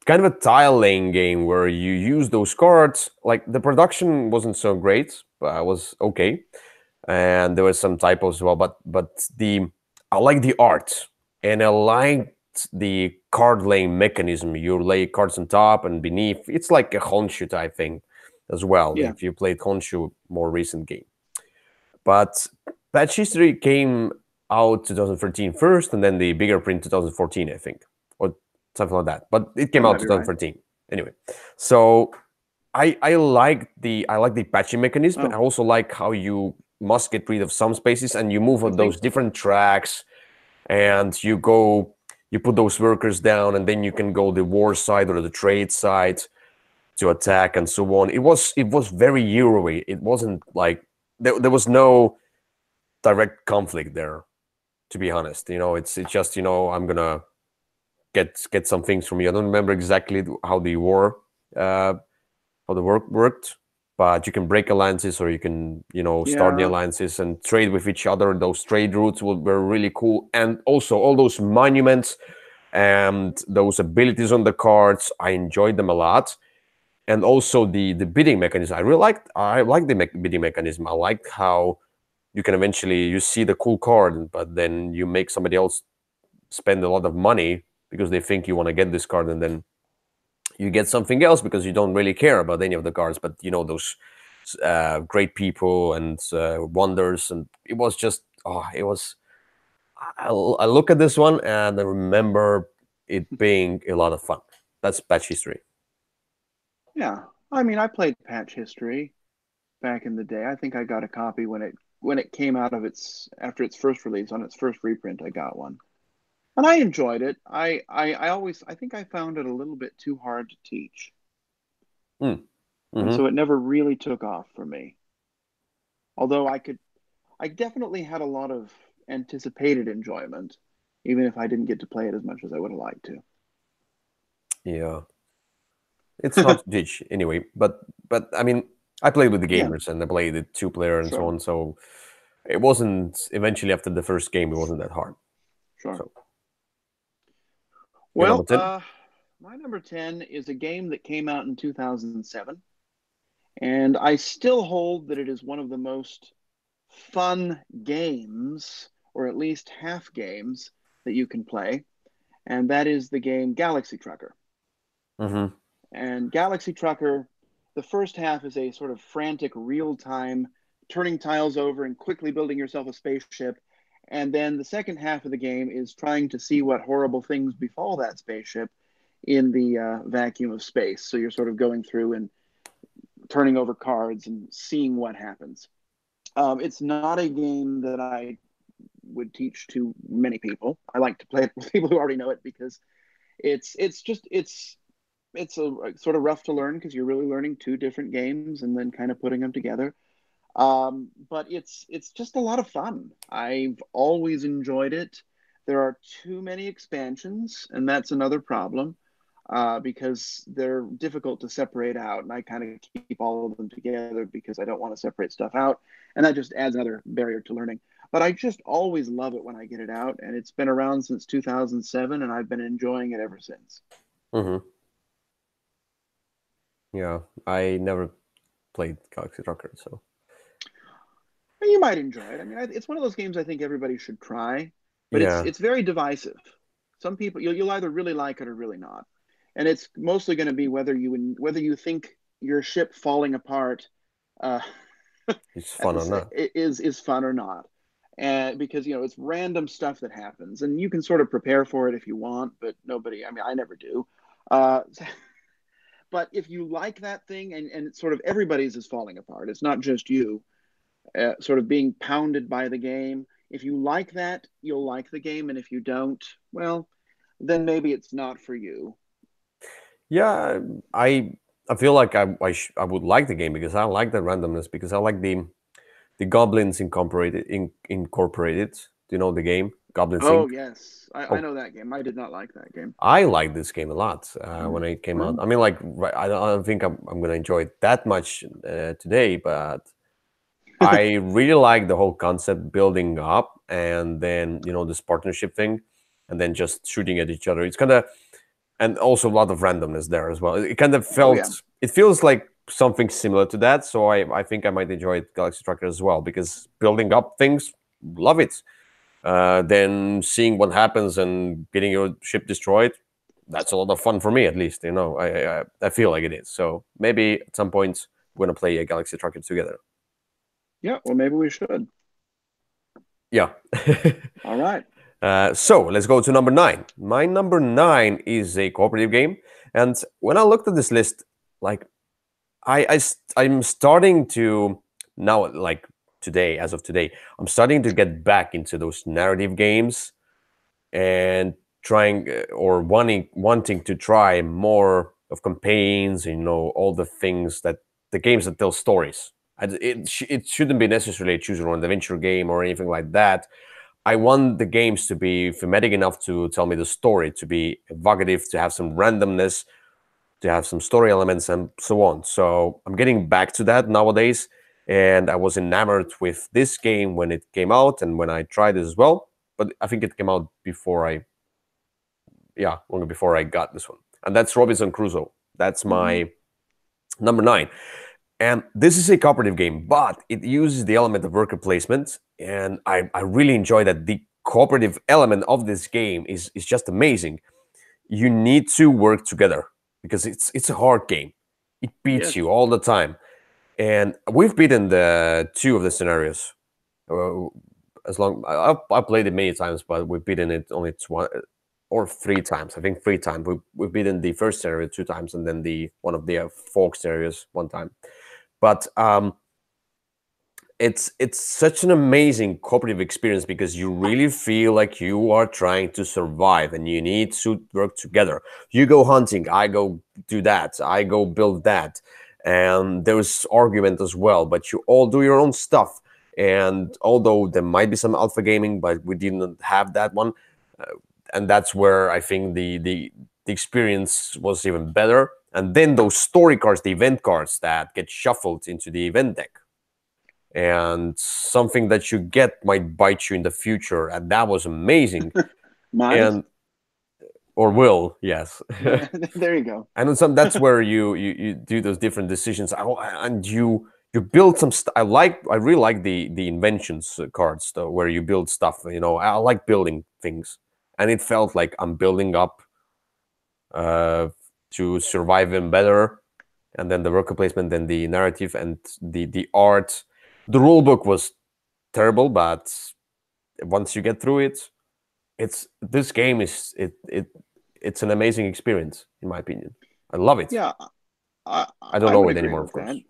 kind of a tile laying game where you use those cards. Like the production wasn't so great, but it was okay, and there was some typos as well. But the I like the art, and I liked the card laying mechanism. You lay cards on top and beneath. It's like a Honshu type thing as well. yeah. If you played Honshu, more recent game, but Patch History came out 2013 first, and then the bigger print 2014, I think, or something like that. But it came That out might be right. 2013 anyway. So I like the patching mechanism. I Oh, also like how you must get rid of some spaces and you move I on think those different tracks, and you put those workers down, and then you can go the war side or the trade side to attack and so on. It was very Euro-y. It wasn't like there was no direct conflict there, to be honest. It's just, I'm gonna get some things from you. I don't remember exactly how the war uh how the work worked, but you can break alliances or you can, start the yeah, alliances and trade with each other. Those trade routes were really cool, and also all those monuments and those abilities on the cards, I enjoyed them a lot. And also the bidding mechanism, I like the bidding mechanism. I liked how you can eventually, you see the cool card, but then you make somebody else spend a lot of money because they think you want to get this card, and then you get something else because you don't really care about any of the cards. But those great people and wonders, and it was just, oh, it was. I look at this one and I remember it being a lot of fun. That's Patch History. yeah. I mean, I played Patch History back in the day. I think I got a copy when it came out of its after its first release on its first reprint. I got one, and I enjoyed it. I always I think I found it a little bit too hard to teach, Mm. and Hmm. so it never really took off for me. Although I definitely had a lot of anticipated enjoyment, even if I didn't get to play it as much as I would have liked Yeah, it's hard to teach anyway. But I mean, I played with the Yeah, gamers and I played the two-player and so sure, on. So it wasn't, eventually after the first game, it wasn't that hard. sure. So your number Well, 10. my number 10 is a game that came out in 2007, and I still hold that it is one of the most fun games, or at least half games, that you can play, and that is the game Galaxy Trucker. Mm-hmm. And Galaxy Trucker, the first half is a sort of frantic real time turning tiles over and quickly building yourself a spaceship. And then the second half of the game is trying to see what horrible things befall that spaceship in the vacuum of space. So you're sort of going through and turning over cards and seeing what happens. It's not a game that I would teach to many people. I like to play it with people who already know it because it's a sort of rough to learn because you're really learning two different games and then kind of putting them together. But it's just a lot of fun. I've always enjoyed it. There are too many expansions, and that's another problem because they're difficult to separate out. And I kind of keep all of them together because I don't want to separate stuff out, and that just adds another barrier to learning. But I just always love it when I get it out, and it's been around since 2007, and I've been enjoying it ever since. Mm-hmm. Yeah, I never played Galaxy Trucker, so You might enjoy it. I mean, it's one of those games I think everybody should try, but yeah, it's very divisive. Some people you'll either really like it or really not, and it's mostly going to be whether you think your ship falling apart uh, it's at fun or this not. is fun or not, and because it's random stuff that happens, and you can sort of prepare for it if you want, but nobody. I mean, I never do. Uh, but if you like that thing, and sort of everybody's is falling apart, it's not just you sort of being pounded by the game. If you like that, you'll like the game, and if you don't, well, then maybe it's not for you. Yeah, I feel like I would like the game because I like the randomness because I like the goblins incorporated. Do you know the game Goblins Oh Inc? yes, I Oh, know that game. I did not like that game. I like this game a lot when it came out. Well, I mean, like, I don't think I'm gonna enjoy it that much today, but I really like the whole concept building up and then this partnership thing, and then just shooting at each other. It's kind of and also a lot of randomness there as well. It kind of oh yeah, it feels like something similar to that. So I think I might enjoy Galaxy Tracker as well because building up things, love it. Then seeing what happens and getting your ship destroyed, that's a lot of fun for me at least. I feel like it is. So maybe at some point we're gonna play a Galaxy Tracker together. yeah. Well, maybe we should. Yeah. All right. So let's go to number 9. My number 9 is a cooperative game, and when I looked at this list, like I'm starting to now, like today, as of today, I'm starting to get back into those narrative games and trying or wanting to try more of campaigns. All the things that the games that tell stories. It shouldn't be necessarily a choose your own adventure game or anything like that. I want the games to be thematic enough to tell me the story, to be evocative, to have some randomness, to have some story elements, and so on. So I'm getting back to that nowadays, and I was enamored with this game when it came out and when I tried it as well. But I think it came out before longer before I got this one, and that's Robinson Crusoe. That's my number 9. And this is a cooperative game, but it uses the element of worker placement. And I really enjoy that. The cooperative element of this game is just amazing. You need to work together because it's a hard game. It beats Yes. you all the time. And we've beaten the 2 of the scenarios. As long I've played it many times, but we've beaten it only 2 or 3 times. I think 3 times. We've beaten the first scenario 2 times, and then the one of the folk scenarios 1 time. But it's such an amazing cooperative experience because you really feel like you are trying to survive and you need to work together. You go hunting, I go do that, I go build that, and there's argument as well. But you all do your own stuff. And although there might be some alpha gaming, but we didn't have that one, and that's where I think the experience was even better. And then those story cards, the event cards that get shuffled into the event deck, and something that you get might bite you in the future, and that was amazing. Might. And or will, yes. There you go. And some that's where you do those different decisions, and you build some I really like the inventions cards though, where you build stuff. I like building things, and it felt like I'm building up uh, to survive even better. And then the worker placement, then the narrative, and the art. The rule book was terrible, but once you get through it, this game is it's an amazing experience in my opinion. I love it. Yeah, I don't I know would it agree anymore, of with that. course.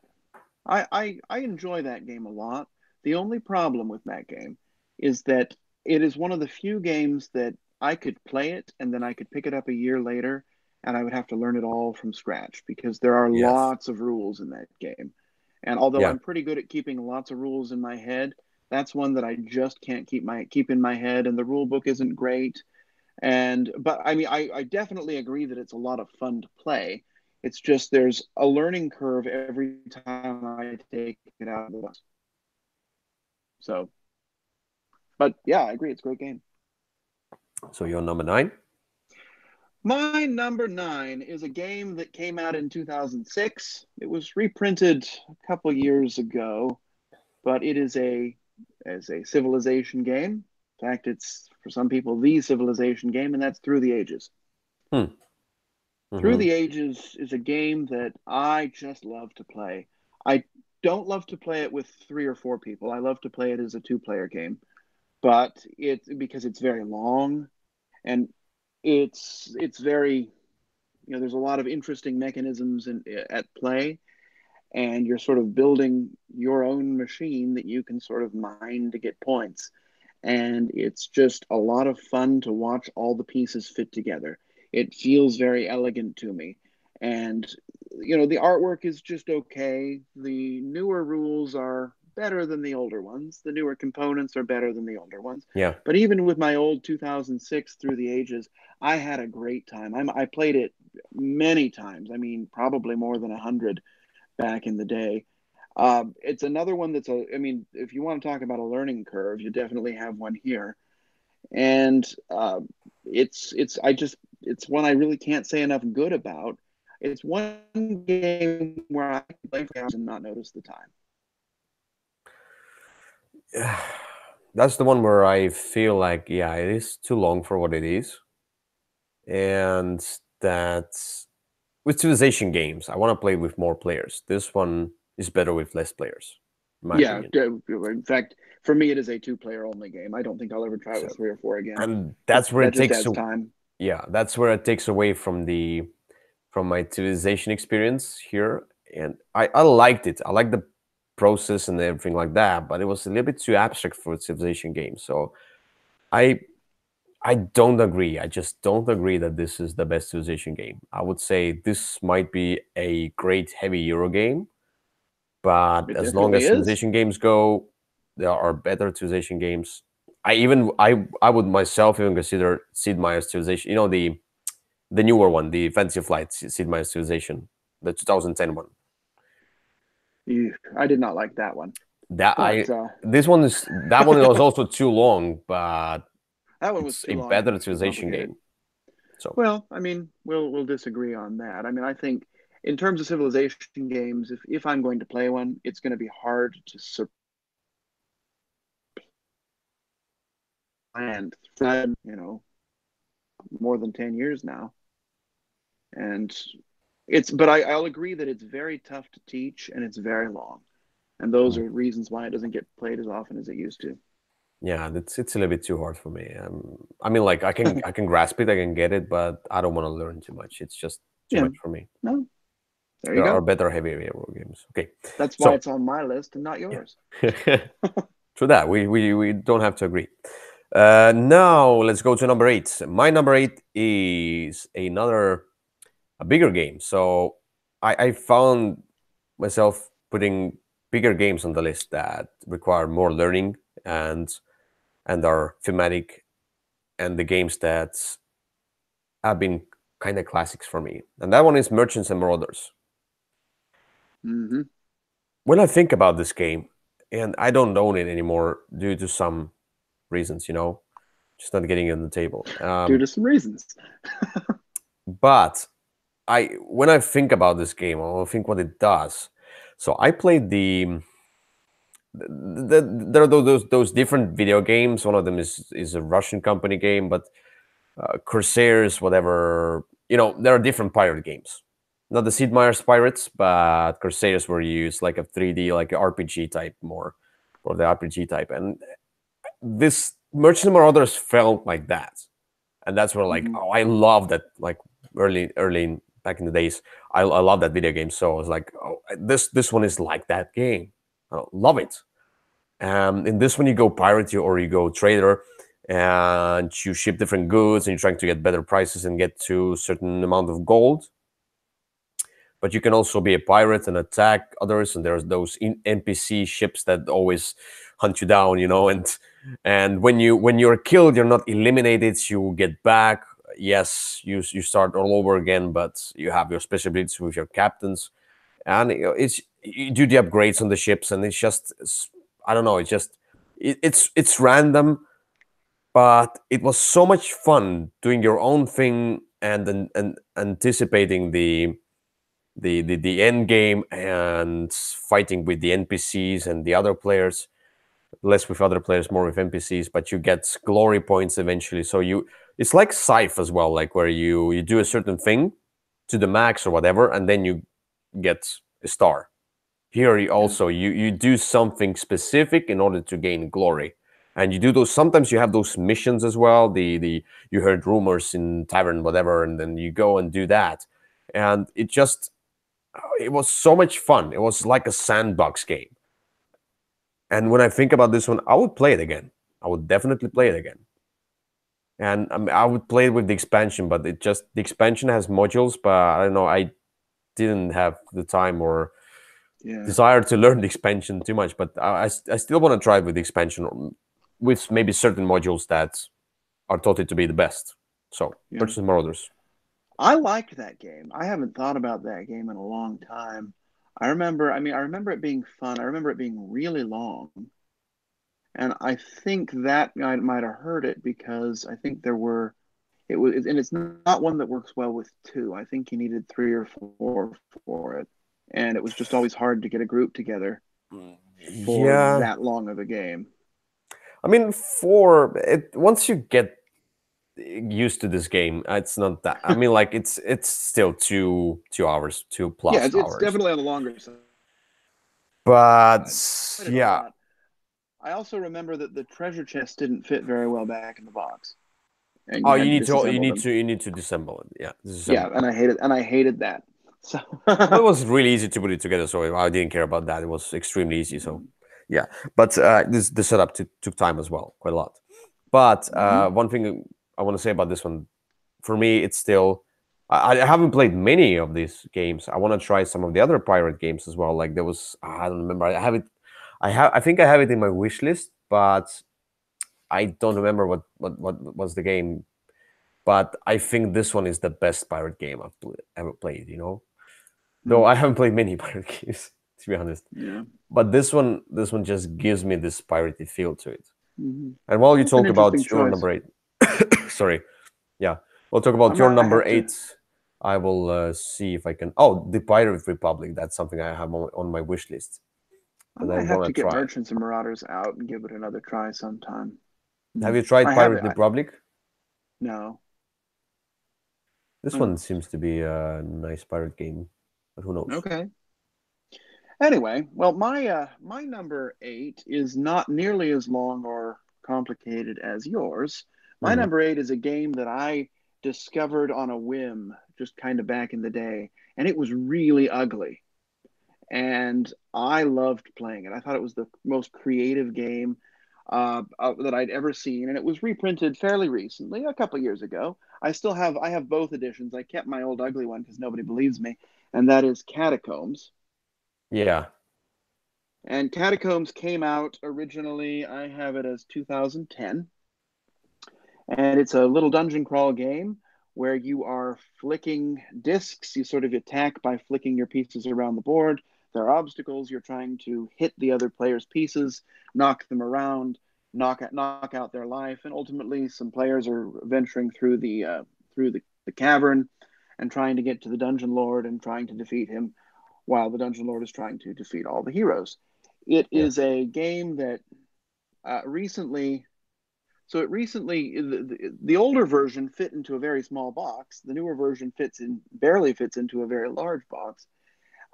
I enjoy that game a lot. The only problem with that game is that it is one of the few games that I could play it and then I could pick it up a year later and I would have to learn it all from scratch because there are Yes. lots of rules in that game. And although Yeah. I'm pretty good at keeping lots of rules in my head, that's one that I just can't keep in my head, and the rule book isn't great. But I mean, I definitely agree that it's a lot of fun to play. It's just there's a learning curve every time I take it out of the box. So, but yeah, I agree. It's a great game. So you're number 9. My number 9 is a game that came out in 2006. It was reprinted a couple years ago, but it is a civilization game. In fact, it's for some people the civilization game, and that's Through the Ages. Hmm. Through Mm-hmm. the Ages is a game that I just love to play. I don't love to play it with 3 or 4 people. I love to play it as a 2-player game, but it's because it's very long and it's very, there's a lot of interesting mechanisms at play, and you're sort of building your own machine that you can sort of mine to get points. And it's just a lot of fun to watch all the pieces fit together. It feels very elegant to me. And, the artwork is just okay. The newer rules are better than the older ones. The newer components are better than the older ones. Yeah. But even with my old 2006 Through the Ages, I had a great time. I played it many times. I mean, probably more than 100 back in the day. It's another one I mean, if you want to talk about a learning curve, you definitely have one here. And it's one I really can't say enough good about. It's one game where I can play for hours and not notice the time. That's the one where I feel like, yeah, it is too long for what it is. And that's with civilization games, I want to play with more players. This one is better with less players, in my Yeah, opinion. in fact, for me, it is a 2-player only game. I don't think I'll ever try it So, with 3 or 4 again. and that's where That it just takes adds time. yeah, that's where it takes away from my civilization experience here. And I liked it. I like the process and everything like that, but it was a little bit too abstract for a civilization game. So I I don't agree. I just don't agree that this is the best civilization game. I would say this might be a great heavy Euro game, but It as long definitely as is. civilization games go, there are better civilization games. I would myself even consider Sid Meier's civilization. You know, the newer one, the Fantasy Flight Sid Meier's civilization, the 2010 one. I did not like that one, That I but this one is that one was also too long, but that one was it's too a long and it better was too civilization complicated. game. So Well, I mean, we'll disagree on that. I mean, I think in terms of civilization games, if I'm going to play one, it's going to be hard to supplant, more than 10 years now. And but I'll agree that it's very tough to teach and it's very long. And those mm, are reasons why it doesn't get played as often as it used to. yeah, it's a little bit too hard for me. I mean, like I can grasp it, I can get it, but I don't want to learn too much. It's just too Yeah, much for me. no, there you There are go. better heavy Euro games. Okay, That's why so it's on my list and not yours. yeah, true that we don't have to agree. Now let's go to number 8. My number 8 is a bigger game. So I found myself putting bigger games on the list that require more learning and are thematic, and the games that have been kind of classics for me. And that one is Merchants and Marauders. Hmm. When I think about this game, and I don't own it anymore due to some reasons, just not getting it on the table. Due to some reasons. But when I think about this game, I think what it does. So I played there are those different video games. One of them is a Russian company game, but Corsairs, whatever. There are different pirate games. Not the Sid Meier's Pirates, but Corsairs were used like a 3D, like a RPG type more, or the RPG type. And this Merchants and Marauders felt like that, and that's where like, Hmm. oh, I love that. Like back in the days, I love that video game. So I was like, oh, this one is like that game. I love it. In this one, you go pirate or you go trader, and you ship different goods, and you're trying to get better prices and get to a certain amount of gold. But you can also be a pirate and attack others, and there's those NPC ships that always hunt you down, and when you're killed, you're not eliminated. You get back. Yes, you start all over again, but you have your special abilities with your captains, and it's you do the upgrades on the ships, and I don't know. It's random, but it was so much fun doing your own thing and anticipating the end game and fighting with the NPCs and the other players, less with other players, more with NPCs, but you get glory points eventually. So it's like Scythe as well, like where you do a certain thing to the max or whatever, and then you get a star. Here you Yeah. also you do something specific in order to gain glory. And you do those, sometimes you have those missions as well. The you heard rumors in tavern, whatever, and then you go and do that. And it was so much fun. It was like a sandbox game. And when I think about this one, I would play it again. I would definitely play it again. And I would play it with the expansion, but the expansion has modules, but I don't know. I didn't have the time or Yeah. desire to learn the expansion too much. But I still want to try it with the expansion, with maybe certain modules that are thought to be the best. So, Yeah. Merchants and Marauders. I liked that game. I haven't thought about that game in a long time. I remember it being fun. I remember it being really long. And I think that I might have heard it because I think it was, and it's not one that works well with two. I think you needed three or four for it. And it was just always hard to get a group together for Yeah, that long of a game. I mean, for it, once you get used to this game, it's not that. I mean, like it's still 2 hours, two Yeah, plus it's hours. definitely on the longer side. But I enjoyed it a yeah, lot. I also remember that the treasure chest didn't fit very well back in the box, and oh, you had to disassemble them. you need to disassemble it. Yeah, Yeah, disassemble. and I hated that. So Well, it was really easy to put it together, so I didn't care about that. It was extremely easy. So yeah, but this the setup took time as well, quite a lot. But Mhm. one thing I want to say about this one, for me, it's still I haven't played many of these games. I want to try some of the other pirate games as well. Like there was I don't remember. I have it. I think I have it in my wish list, but I don't remember what was the game. But I think this one is the best pirate game ever played. Though I haven't played many pirate games, to be honest. Yeah. But this one just gives me this piratey feel to it. Mhm. And while you That's an talk interesting about your choice. number eight, sorry, yeah, we'll talk about I your might number have to. eight. I will see if I can. Oh, the Pirate Republic. That's something I have on my wish list I that I might have want to to get try. Merchants and Marauders out and give it another try sometime. Have Mm. you tried I have Pirate it. Republic? No. This Oh, one seems to be a nice pirate game, but who knows? okay. Anyway, well, my number eight is not nearly as long or complicated as yours. My Hmm. number eight is a game that I discovered on a whim, just kind of back in the day, and it was really ugly. And I loved playing it. I thought it was the most creative game that I'd ever seen, and it was reprinted fairly recently, a couple years ago. I have both editions. I kept my old ugly one because nobody believes me, and that is Catacombs. Yeah, And Catacombs came out originally, I have it as 2010, and it's a little dungeon crawl game where you are flicking discs. You sort of attack by flicking your pieces around the board. There are obstacles. You're trying to hit the other player's pieces, knock them around, knock out their life, and ultimately, some players are venturing through the cavern and trying to get to the dungeon lord and trying to defeat him, while the dungeon lord is trying to defeat all the heroes. It yeah, is a game that recently so it recently the older version fit into a very small box. The newer version barely fits into a very large box.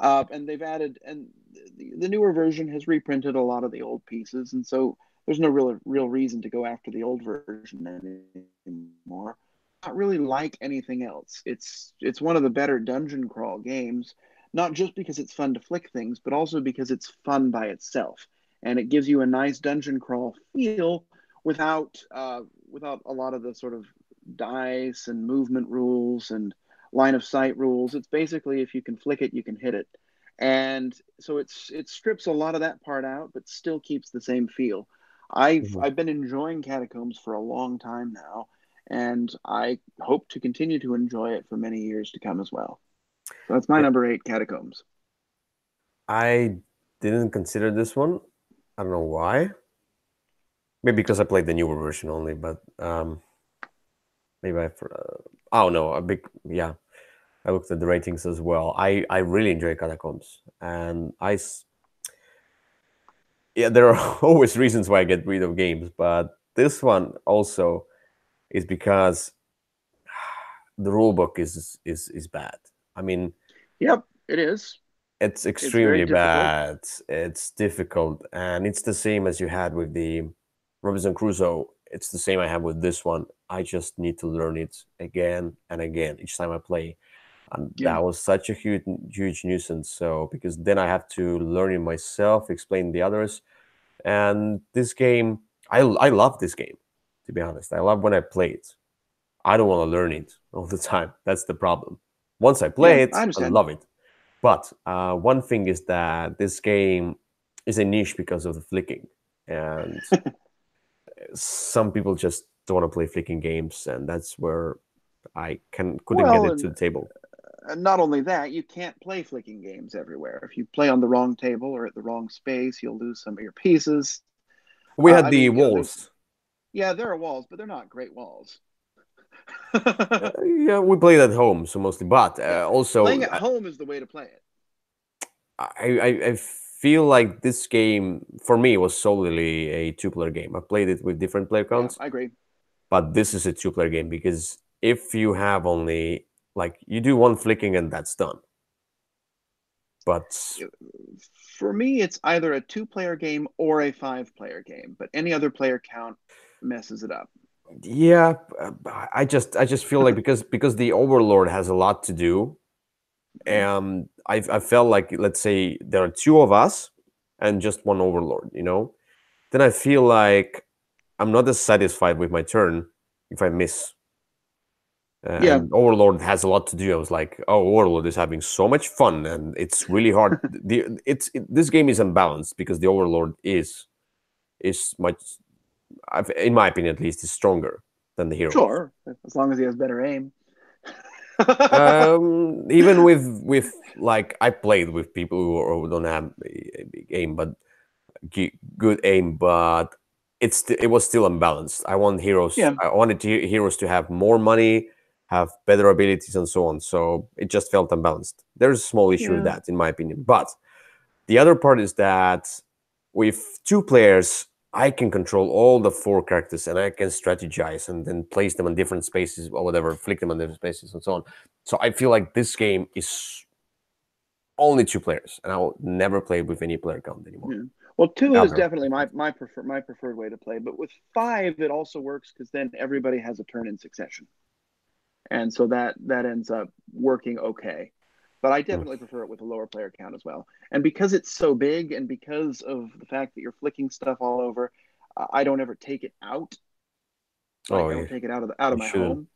And they've added and the newer version has reprinted a lot of the old pieces, and so there's no real reason to go after the old version anymore. Not really like anything else. It's one of the better dungeon crawl games, not just because it's fun to flick things, but also because it's fun by itself, and it gives you a nice dungeon crawl feel without a lot of the sort of dice and movement rules and line of sight rules. It's basically if you can flick it, you can hit it. And so it strips a lot of that part out, but still keeps the same feel. Mhm. I've been enjoying Catacombs for a long time now, and I hope to continue to enjoy it for many years to come as well. So that's my Yeah, number 8, Catacombs. I didn't consider this one. I don't know why. Maybe because I played the newer version only, but maybe I don't know. A big yeah. I looked at the ratings as well. I really enjoy Catacombs, and yeah, there are always reasons why I get rid of games, but this one also is because the rule book is bad. I mean, Yep, it is. it's It's very extremely difficult. bad. It's difficult, and it's the same as you had with the Robinson Crusoe. It's the same I have with this one. I just need to learn it again and again each time I play, and Yeah. that was such a huge nuisance. So because then I have to learn it myself, explain the others, and this game, I love this game. To be honest, I love when I play it. I don't want to learn it all the time. That's the problem. Once I Yeah, play it, I I understand. love it. But one thing is that this game is a niche because of the flicking, and some people just don't want to play flicking games, and that's where I couldn't get Well, it to the table. and not only that, you can't play flicking games everywhere. If you play on the wrong table or at the wrong space, you'll lose some of your pieces. We had I the mean, you know, walls. there are walls, but they're not great walls. Yeah, we played at home, so mostly. But Yeah, also, playing at home is the way to play it. I feel like this game for me was solely a two-player game. I played it with different player Yeah, counts, I agree. but this is a two-player game because if you have only like you do one flicking and that's done. But For me, it's either a two-player game or a five-player game, but any other player count messes it up. yeah, I just feel like because the Overlord has a lot to do. I felt like let's say there are two of us and just one Overlord. Then I feel like I'm not as satisfied with my turn if I miss. Yeah, And Overlord has a lot to do. I was like, oh, Overlord is having so much fun, and it's really hard. This game is unbalanced because the Overlord is much, in my opinion at least, is stronger than the hero. sure, as long as he has better aim. Even with like I played with people who don't have a big aim, but good aim, but it was still unbalanced. Yeah, I wanted heroes to have more money, have better abilities, and so on. So it just felt unbalanced. There's a small issue with yeah, that, in my opinion. But the other part is that with two players, I can control all the four characters and I can strategize and then place them in different spaces or whatever, flick them on different spaces and so on. So I feel like this game is only two players, and I will never play with any player count anymore. yeah. Well, two is Ever. definitely my preferred way to play, but with five, it also works because then everybody has a turn in succession, and so that ends up working okay. But I Mm. definitely prefer it with a lower player count as well. And because it's so big, and because of the fact that you're flicking stuff all over, I don't ever take it out. Oh Like I don't yeah, take it out of you my shouldn't. home.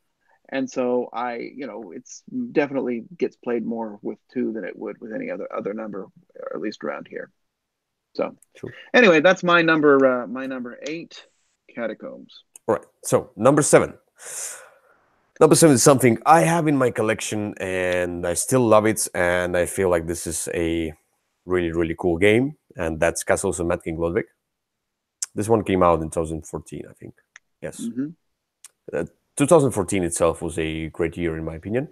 And so it's definitely gets played more with two than it would with any other number, or at least around here. So True. anyway, that's my number 8, Catacombs. All right. So number seven. Number seven is something I have in my collection, and I still love it. And I feel like this is a really cool game, and that's Castles of Mad King Ludwig. This one came out in 2014, I think. Yes. Mm-hmm. 2014 itself was a great year in my opinion.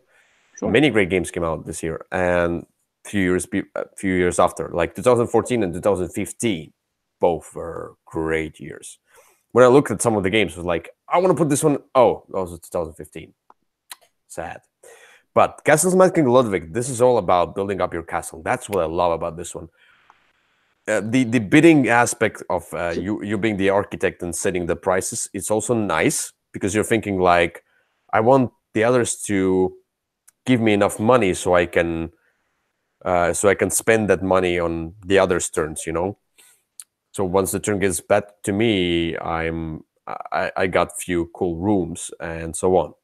Sure. Many great games came out this year, and few years after, like 2014 and 2015, both were great years. When I looked at some of the games, I was like, I want to put this one. Oh, that was 2015. Sad. But Castles Mad King Ludwig, this is all about building up your castle. That's what I love about this one. the bidding aspect of you being the architect and setting the prices, it's also nice because you're thinking like, I want the others to give me enough money so I can spend that money on the others' turns, you know. So once the turn gets back to me, I got few cool rooms and so on,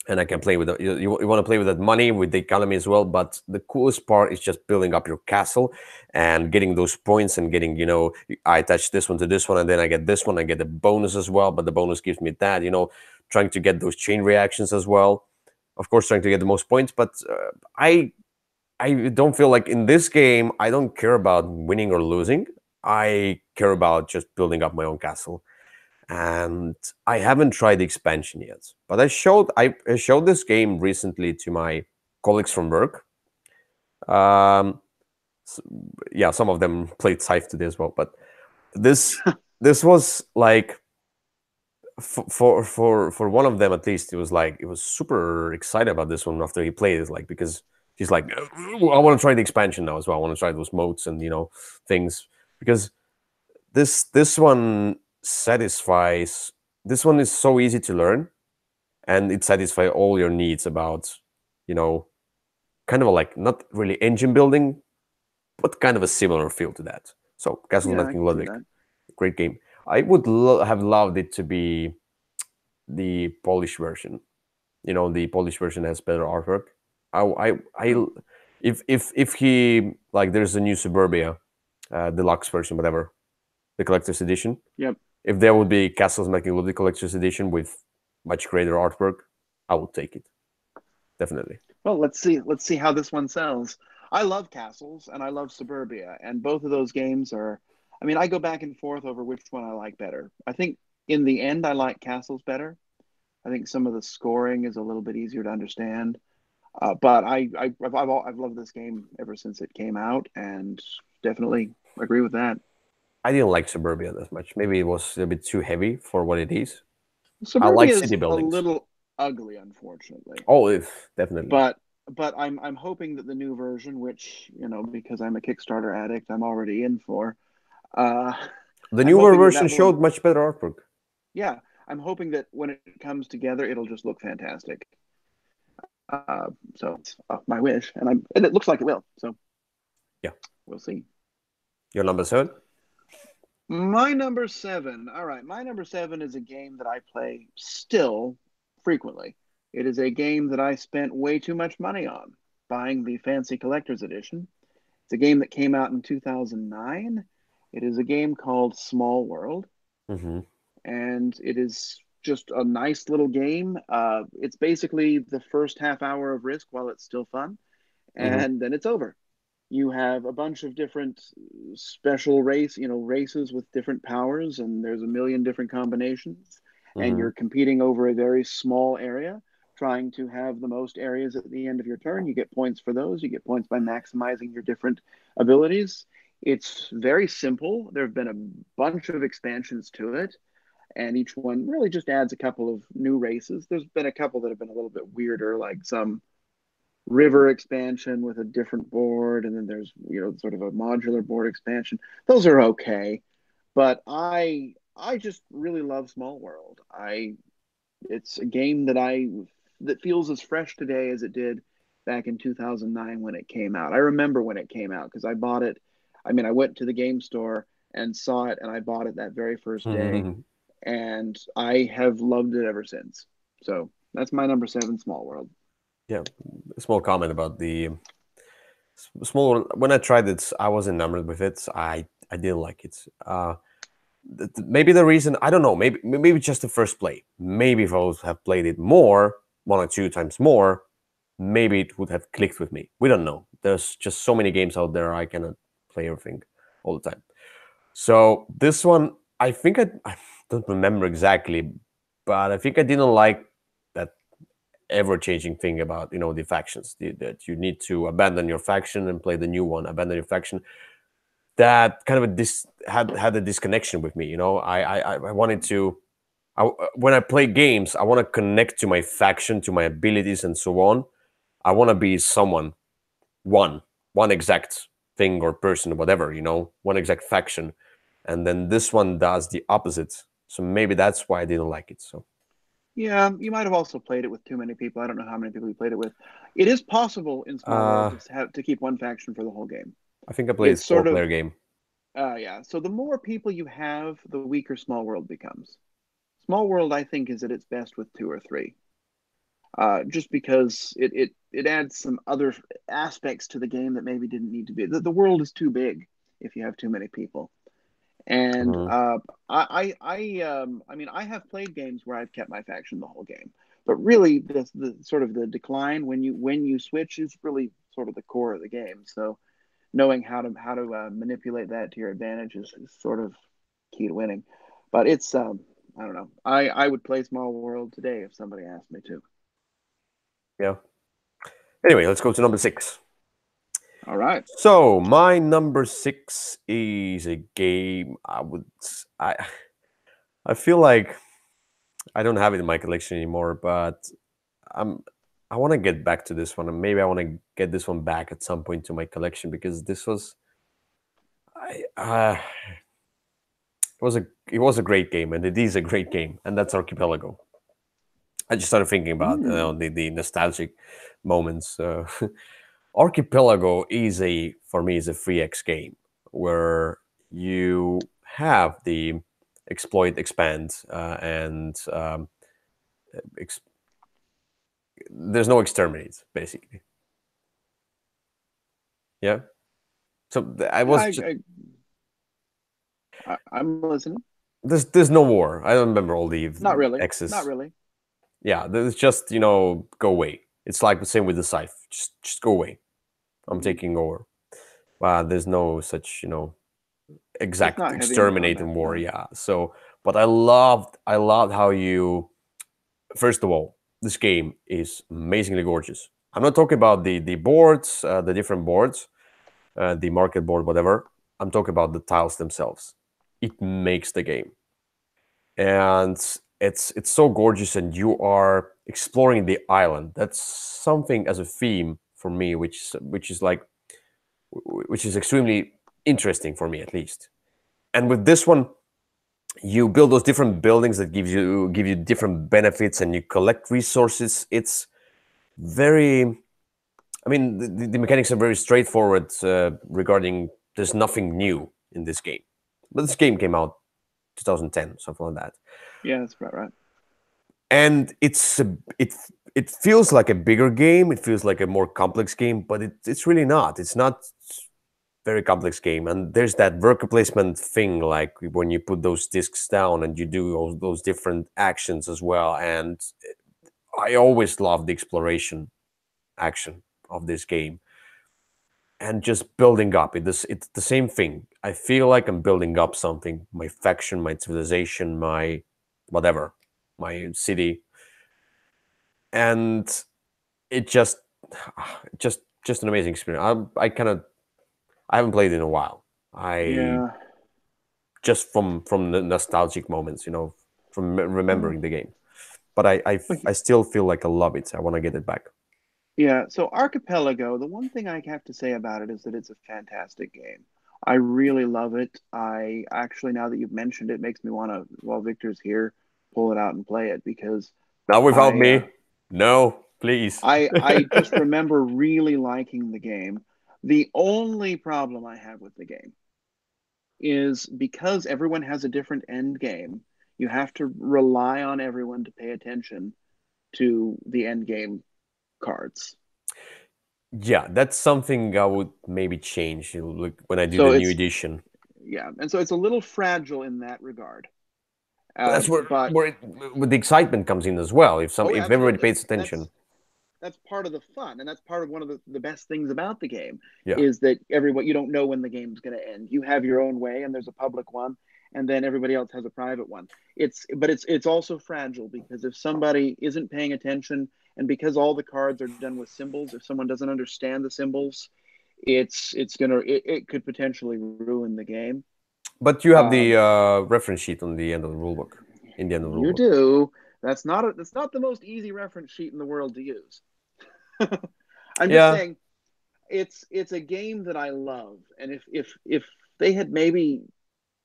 and I can play with you want to play with that money, with the economy as well. But the coolest part is just building up your castle and getting those points and getting, you know, I attach this one to this one and then I get this one, I get a bonus as well, but the bonus gives me that, you know, trying to get those chain reactions as well. Of course, trying to get the most points, but I don't feel like in this game I don't care about winning or losing. I care about just building up my own castle, and I haven't tried the expansion yet. But I showed this game recently to my colleagues from work. Um, yeah, some of them played Scythe today as well. But this this was like for one of them at least, it was like it was super excited about this one after he played it, like because he's like, I want to try the expansion now as well. I want to try those modes and, you know, things, because this one satisfies. This one is so easy to learn, and it satisfies all your needs about, you know, kind of like not really engine building, but kind of a similar feel to that. So Castle Yeah, I Knighting can see Ludwig, that. great game. I would have loved it to be the Polish version. You know, the Polish version has better artwork. I Oh, if he, like, there's a new Suburbia deluxe version, whatever, the collector's edition. yep. If there would be Castles Making Ludwig collector's edition with much greater artwork, I would take it, definitely. Well, let's see. Let's see how this one sells. I love Castles and I love Suburbia, and both of those games are. I mean, I go back and forth over which one I like better. I think in the end, I like Castles better. I think some of the scoring is a little bit easier to understand. But I've loved this game ever since it came out, and definitely agree with that. I didn't like Suburbia that much. Maybe it was a bit too heavy for what it is. I like Suburbia is city a buildings. little ugly, unfortunately. Oh, if definitely. But I'm hoping that the new version, which because I'm a Kickstarter addict, I'm already in for. Uh, The I'm newer hoping that version that will, showed much better artwork. yeah, I'm hoping that when it comes together, it'll just look fantastic. So it's my wish, and it looks like it will. So Yeah. we'll see. Your number 7? My number seven. All right, my number seven is a game that I play still frequently. It is a game that I spent way too much money on buying the fancy collector's edition. It's a game that came out in 2009. It is a game called Small World, Mm-hmm. and it is just a nice little game. It's basically the first half hour of Risk while it's still fun, Mm-hmm. and then it's over. You have a bunch of different special races with different powers, and there's a million different combinations, and Mm-hmm. you're competing over a very small area, trying to have the most areas at the end of your turn. You get points for those. You get points by maximizing your different abilities. It's very simple. There have been a bunch of expansions to it, and each one really just adds a couple of new races. There's been a couple that have been a little bit weirder, like some river expansion with a different board, and then there's sort of a modular board expansion. Those are okay, but I just really love Small World. I It's a game that feels as fresh today as it did back in 2009 when it came out. I remember when it came out because I bought it. I mean, I went to the game store and saw it, and I bought it that very first day, Mm-hmm. and I have loved it ever since. So that's my number seven, Small World. Yeah. A small comment about the small. When I tried it, I was enamored with it. I didn't like it. Maybe the reason, I don't know. Maybe just the first play. Maybe if I would have played it more, one or two times more, maybe it would have clicked with me. We don't know. There's just so many games out there. I cannot play everything all the time. So this one, I don't remember exactly, but I think I didn't like that ever-changing thing about, you know, the factions, that you need to abandon your faction and play the new one, abandon your faction. That kind of had a disconnection with me. You know, I wanted to. When I play games, I want to connect to my faction, to my abilities, and so on. I want to be someone, one one exact thing or person or whatever, one exact faction. And then this one does the opposite. So maybe that's why I didn't like it. So Yeah, you might have also played it with too many people. I don't know how many people you played it with. It is possible in Small World to keep one faction for the whole game. I think I played It's this sort of four-player game. yeah. So the more people you have, the weaker Small World becomes. Small World, I think, is at its best with two or three. Just because it adds some other aspects to the game that maybe didn't need to be. The world is too big if you have too many people. And Mhm. I mean, I have played games where I've kept my faction the whole game, but really the sort of the decline when you switch is really sort of the core of the game. So knowing how to manipulate that to your advantage is sort of key to winning. But it's I don't know. I would play Small World today if somebody asked me to. Yeah. Anyway, let's go to number 6. All right. So my number 6 is a game I feel like I don't have it in my collection anymore, but I'm I want to get back to this one, and maybe I want to get this one back at some point to my collection because this was I it was a great game, and it is a great game, and that's Archipelago. I just started thinking about Hmm. the nostalgic moments. Archipelago is for me is a 3x game where you have the exploit, expand, and ex- there's no exterminate basically. Yeah. So I Yeah, was just I'm listening. there's no war. I don't remember all the Not really. Not X's. really. Yeah, there's just go away. It's like the same with the scythe. Just go away. I'm Mhm. taking over. There's no such It's exact not heavy in exterminate combat. in war. No. Yeah. So, but I loved how you. First of all, this game is amazingly gorgeous. I'm not talking about the boards, the different boards, the market board, whatever. I'm talking about the tiles themselves. It makes the game, and it's so gorgeous, and you are exploring the island. That's something as a theme for me, which is extremely interesting for me at least. And with this one, you build those different buildings that give you different benefits, and you collect resources. It's very, I mean, the mechanics are very straightforward regarding there's nothing new in this game. But this game came out 2010, something like that. Yeah, that's about right. And it feels like a bigger game. It feels like a more complex game, but it's really not. It's not very complex game. And there's that worker placement thing, like when you put those discs down and you do all those different actions as well. And I always love the exploration action of this game and just building up. It's the same thing. I feel like I'm building up something, my faction, my civilization, my whatever, my city, and it just an amazing experience. I haven't played in a while. I Yeah. just from the nostalgic moments, from Uh, remembering the game. But I still feel like I love it. I want to get it back. yeah. So Archipelago, the one thing I have to say about it is that it's a fantastic game. I really love it. I actually, now that you've mentioned it, makes me want to, while Victor's here, pull it out and play it because Not without I uh, me. No, please. I just remember really liking the game. The only problem I have with the game is because everyone has a different end game, you have to rely on everyone to pay attention to the end game cards. Yeah, that's something I would maybe change like, when I do So the new it's edition. yeah, and so it's a little fragile in that regard. But that's But where the excitement comes in as well. oh, If everybody absolutely, pays and attention, that's part of the fun, and that's part of one of the best things about the game yeah. is that everyone you don't know when the game's going to end. You have your own way, and there's a public one, and then everybody else has a private one. It's also fragile because if somebody isn't paying attention, and because all the cards are done with symbols, if someone doesn't understand the symbols, it could potentially ruin the game. But you have the Um, reference sheet on the end of the rulebook. In the end of the you rulebook. do. That's not the most easy reference sheet in the world to use. I'm just Yeah. saying it's a game that I love, and if they had maybe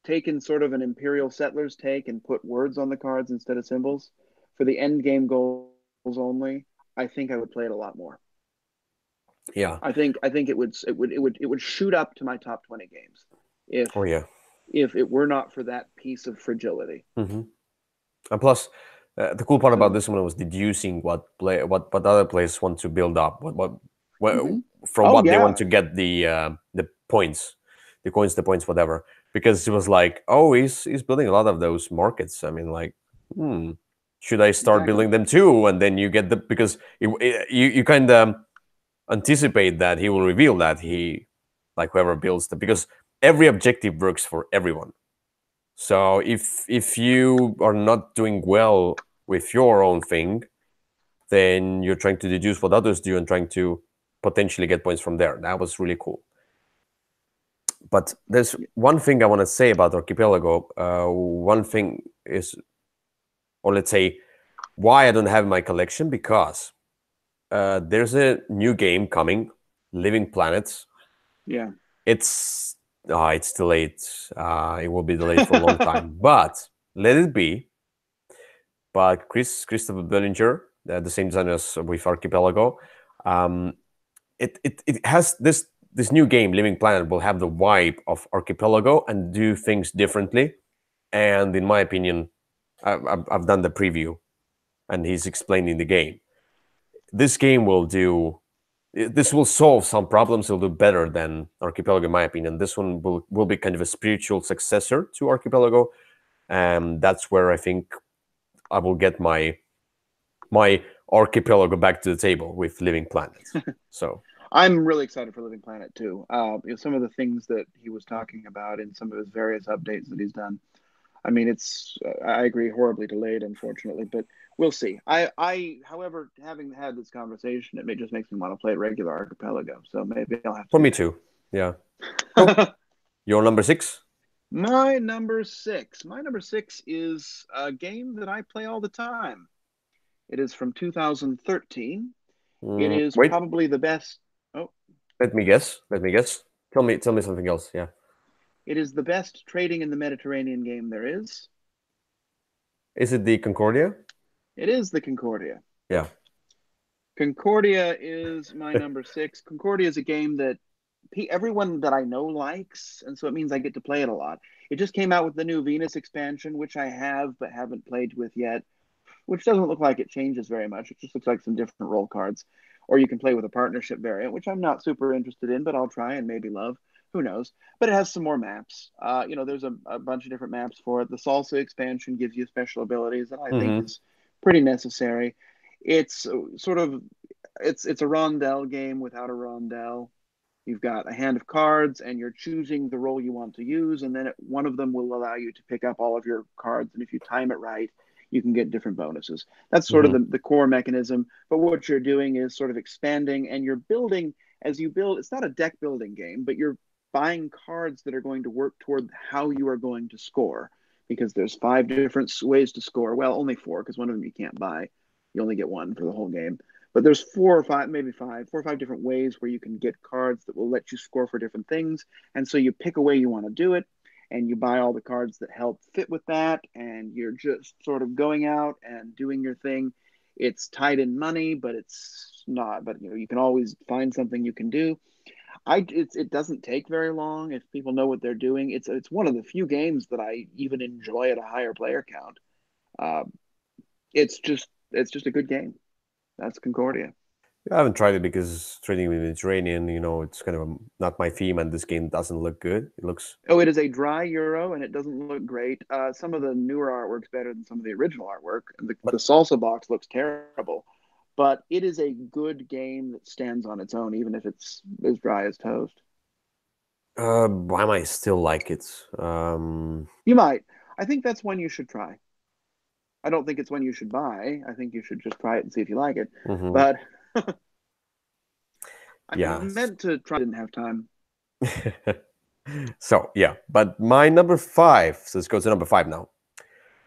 taken sort of an Imperial Settlers take and put words on the cards instead of symbols for the end game goals only, I think I would play it a lot more. Yeah. I think it would shoot up to my top 20 games if Oh yeah. if it were not for that piece of fragility. Hmm. And plus, the cool part about So, this one was deducing what other players want to build up, what mhm. from Oh what they want yeah, to get the points, the coins, the points, whatever. Because it was like, oh, he's building a lot of those markets. I mean, like, should I start exactly. building them too? And then you get the because you kind of anticipate that he will reveal that he like whoever builds the because every objective works for everyone. So if you are not doing well with your own thing, then you're trying to deduce what others do and trying to potentially get points from there. That was really cool. But there's one thing I want to say about Archipelago. One thing is, or let's say, why I don't have my collection because there's a new game coming, Living Planets. Yeah. It's delayed. It will be delayed for a long time, but let it be. But Christopher Bellinger, the same designer as with Archipelago, um, it has this new game, Living Planet, will have the vibe of Archipelago and do things differently. And in my opinion, I've done the preview, and he's explaining the game. This game will do. This will solve some problems. It'll do better than Archipelago, in my opinion. This one will be kind of a spiritual successor to Archipelago, and that's where I think I will get my Archipelago back to the table with Living Planet. So I'm really excited for Living Planet too. Some of the things that he was talking about in some of his various updates that he's done. I mean, it's I agree, horribly delayed, unfortunately, but we'll see. However, having had this conversation, it just makes me want to play regular Archipelago. So maybe I'll have to for do me too. Yeah. So that. your number 6? My number six. My number six is a game that I play all the time. It is from 2013. It is Wait, probably the best. Oh, let me guess. Let me guess. Tell me something else. Yeah. it is the best trading in the Mediterranean game there is. Is it the Concordia? It is the Concordia. Yeah. Concordia is my number six. Concordia is a game that everyone that I know likes, and so it means I get to play it a lot. It just came out with the new Venus expansion, which I have but haven't played with yet, which doesn't look like it changes very much. It just looks like some different role cards. Or you can play with a partnership variant, which I'm not super interested in, but I'll try and maybe love. Who knows? But it has some more maps. There's a bunch of different maps for it. The Salsa expansion gives you special abilities that I think Mm-hmm. is pretty necessary. It's sort of it's a rondel game without a rondel. You've got a hand of cards, and you're choosing the role you want to use, and then one of them will allow you to pick up all of your cards. And if you time it right, you can get different bonuses. That's sort of Mm-hmm. the core mechanism. But what you're doing is sort of expanding, and you're building as you build. It's not a deck building game, but you're buying cards that are going to work toward how you are going to score. Because there's 5 different ways to score. Well, only 4, because one of them you can't buy. You only get one for the whole game. But there's 4 or 5, maybe 4 or 5 different ways where you can get cards that will let you score for different things. And so you pick a way you want to do it, and you buy all the cards that help fit with that, and you're just sort of going out and doing your thing. It's tied in money, but it's not. But you can always find something you can do. It doesn't take very long if people know what they're doing. It's one of the few games that I even enjoy at a higher player count. Uh, it's just a good game. That's Concordia. I haven't tried it because trading with Mediterranean, it's kind of not my theme, and this game doesn't look good. It looks. Oh, it is a dry Euro, and it doesn't look great. Some of the newer artwork's better than some of the original artwork. The But salsa box looks terrible, but it is a good game that stands on its own, even if it's as dry as toast. why am I still like it? You might. I think that's one you should try. I don't think it's one you should buy. I think you should just try it and see if you like it. Mhm. But I Yeah. meant to try, didn't have time. So yeah, but my number 5. So let's go to number 5 now.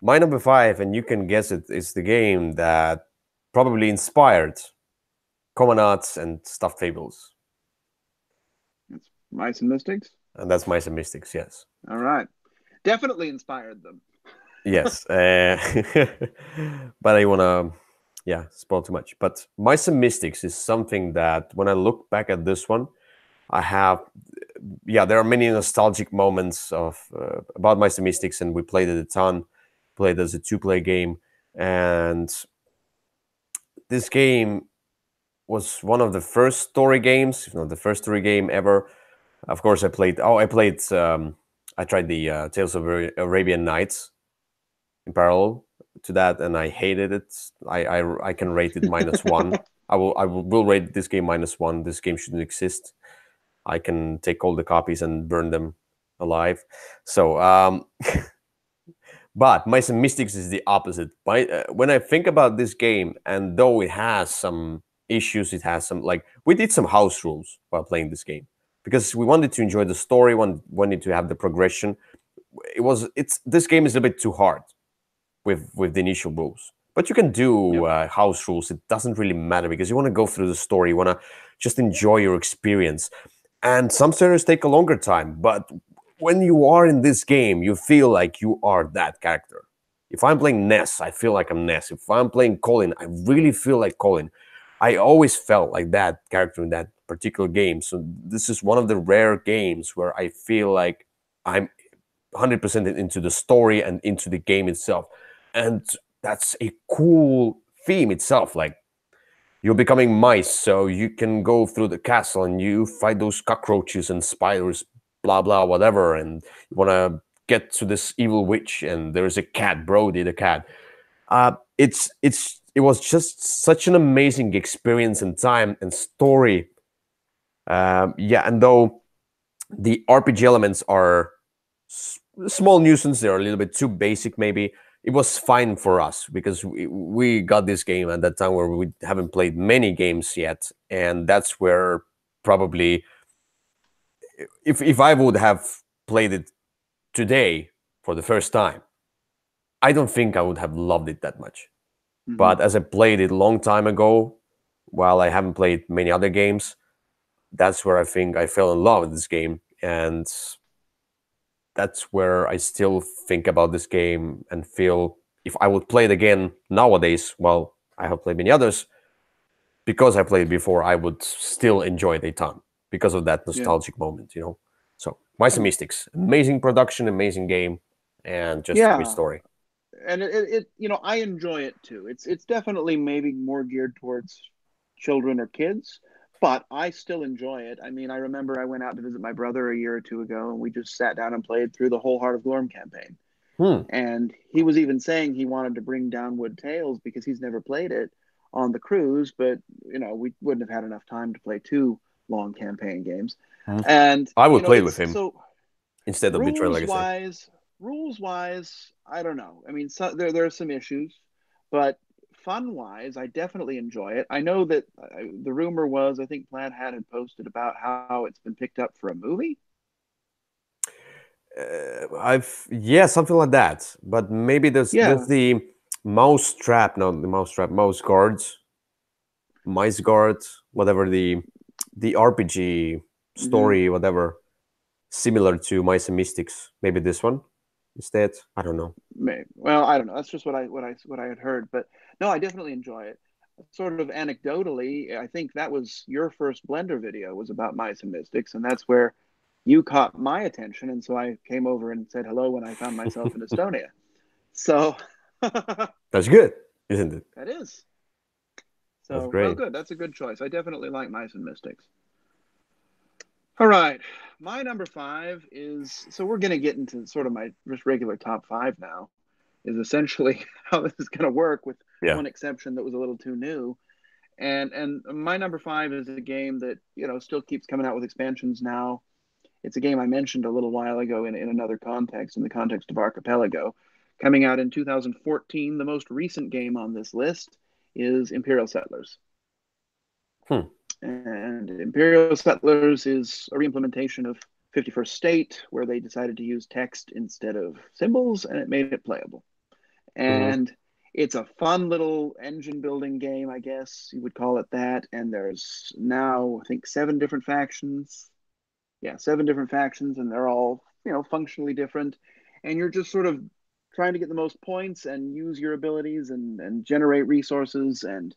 My number 5, and you can guess it, is the game that probably inspired Commandants and Stuffed Fables. Mice and Mystics. and that's Mice and Mystics. Yes, All right. Definitely inspired them. yes. But I wanna, yeah, spoil too much. But Mice and Mystics is something that when I look back at this one, I have, yeah, there are many nostalgic moments of about Mice and Mystics, and we played it a ton. Played as a two-player game, and this game was one of the first story games, if not the first story game ever. Of course, I played. Oh, I played. I tried the Tales of Arabian Nights in parallel to that, and I hated it. I can rate it -1. I will rate this game -1. This game shouldn't exist. I can take all the copies and burn them alive. So, but Mice and Mystics is the opposite. When I think about this game, and though it has some issues, it has some, like, we did some house rules while playing this game because we wanted to enjoy the story, wanted to have the progression. It's this game is a bit too hard with the initial rules. But you can do Yep. house rules. It doesn't really matter because you want to go through the story. You want to just enjoy your experience. And some stories take a longer time. But when you are in this game, you feel like you are that character. If I'm playing Ness, I feel like I'm Ness. If I'm playing Colin, I really feel like Colin. I always felt like that character in that particular game. So this is one of the rare games where I feel like I'm 100% into the story and into the game itself. And that's a cool theme itself. Like, you're becoming mice, so you can go through the castle and you fight those cockroaches and spiders, blah blah whatever, and you want to get to this evil witch, and there's a cat, Brody the cat. It was just such an amazing experience and time and story. Yeah, and though the RPG elements are small nuisance, they're a little bit too basic maybe, it was fine for us because we got this game at that time where we haven't played many games yet, and that's where probably if I would have played it today for the first time, I don't think I would have loved it that much. Mm-hmm. But as I played it a long time ago, while I haven't played many other games, that's where I think I fell in love with this game. And that's where I still think about this game and feel if I would play it again nowadays, well, I have played many others, because I played before, I would still enjoy it a ton because of that Yeah. nostalgic moment. So, Mice and Mystics, amazing production, amazing game, and just great Yeah. story. And I enjoy it too. It's definitely maybe more geared towards children or kids, but I still enjoy it. I mean, I remember I went out to visit my brother a year or two ago, and we just sat down and played through the whole Heart of Glorm campaign. Hmm. And he was even saying he wanted to bring Downwood Tales because he's never played it on the cruise, but we wouldn't have had enough time to play two long campaign games. Hmm. And I would play it with it's him so instead of Betrayal rules Legacy. wise, I don't know. I mean, there are some issues, but fun wise, I definitely enjoy it. I know that the rumor was, I think Plaid had posted about how it's been picked up for a movie. Yeah, something like that. But maybe there's Yeah. the mouse trap, no, the mouse trap, mouse guards, mice guard, whatever the RPG Mm-hmm. story, whatever, similar to Mice and Mystics. Maybe this one instead. I don't know. Maybe. Well, I don't know. That's just what I had heard. But no, I definitely enjoy it. Sort of anecdotally, I think that was your first Blender video was about Mice and Mystics, and that's where you caught my attention, and so I came over and said hello when I found myself in Estonia. So that That's good, isn't it? is. That's So well, great. good. That's a good choice. I definitely like Mice and Mystics. All right, my number five is so we're going to get into sort of my just regular top five now. Is essentially how this is going to work, with Yeah. one exception that was a little too new. And my number five is a game that still keeps coming out with expansions now. It's a game I mentioned a little while ago in another context, in the context of Archipelago, coming out in 2014. The most recent game on this list is Imperial Settlers. Hmm. And Imperial Settlers is a reimplementation of 51st State, where they decided to use text instead of symbols, and it made it playable. Hmm. And it's a fun little engine building game, I guess you would call it that. And there's now, I think, 7 different factions. Yeah, 7 different factions, and they're all, functionally different. And you're just sort of trying to get the most points and use your abilities and generate resources and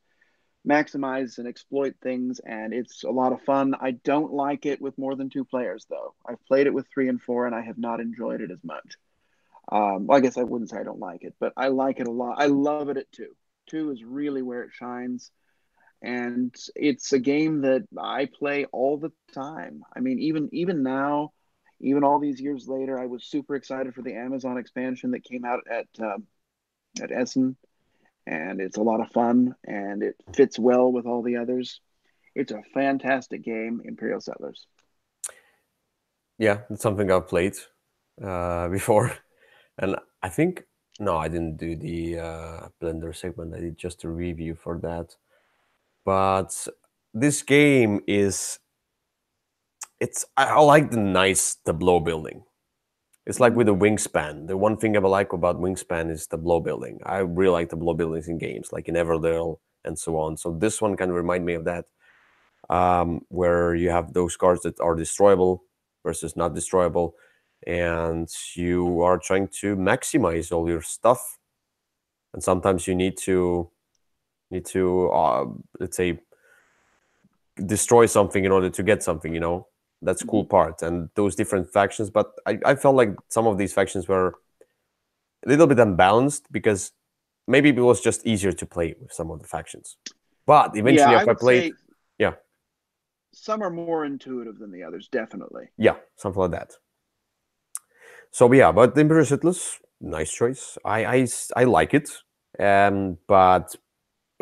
maximize and exploit things. And it's a lot of fun. I don't like it with more than 2 players, though. I've played it with 3 and 4, and I have not enjoyed it as much. Well, I guess I wouldn't say I don't like it, but I like it a lot. I love it at 2. 2 is really where it shines, and it's a game that I play all the time. I mean, even now, even all these years later, I was super excited for the Amazon expansion that came out at Essen, and it's a lot of fun, and it fits well with all the others. It's a fantastic game, Imperial Settlers. Yeah, it's something I've played before, and I think no, I didn't do the Blender segment. I did just a review for that. But this game is it's I like the nice tableau building. It's like Mm-hmm. with the wingspan. The one thing I like about wingspan is tableau building. I really like tableau buildings in games, like in Everdell and so on. So this one kind of remind me of that, where you have those cards that are destroyable versus not destroyable, and you are trying to maximize all your stuff. And sometimes you need to let's say destroy something in order to get something. That's Mm-hmm. cool part. And those different factions, but I felt like some of these factions were a little bit unbalanced because maybe it was just easier to play with some of the factions. But Yeah, eventually, I if I would played, say yeah, some are more intuitive than the others, definitely. yeah, something like that. So yeah, but the Imperial Settlers, nice choice. I like it, but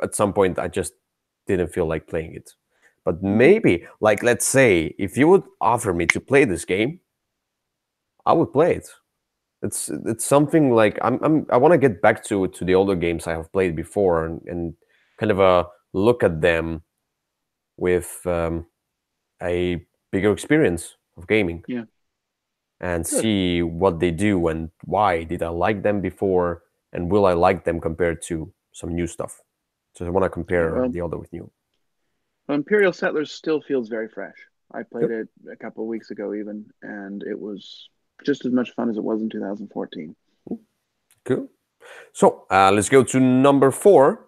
at some point I just didn't feel like playing it. But Mm-hmm. maybe, like, let's say, if you would offer me to play this game, I would play it. It's something like I want to get back to the older games I have played before and kind of look at them with a bigger experience of gaming Yeah, and good. see what they do and why did I like them before and will I like them compared to some new stuff. So I want to Yeah, compare well, the older with new. Imperial Settlers still feels very fresh. I played Yep. it a couple of weeks ago, even, and it was just as much fun as it was in 2014. Cool. So let's go to number 4.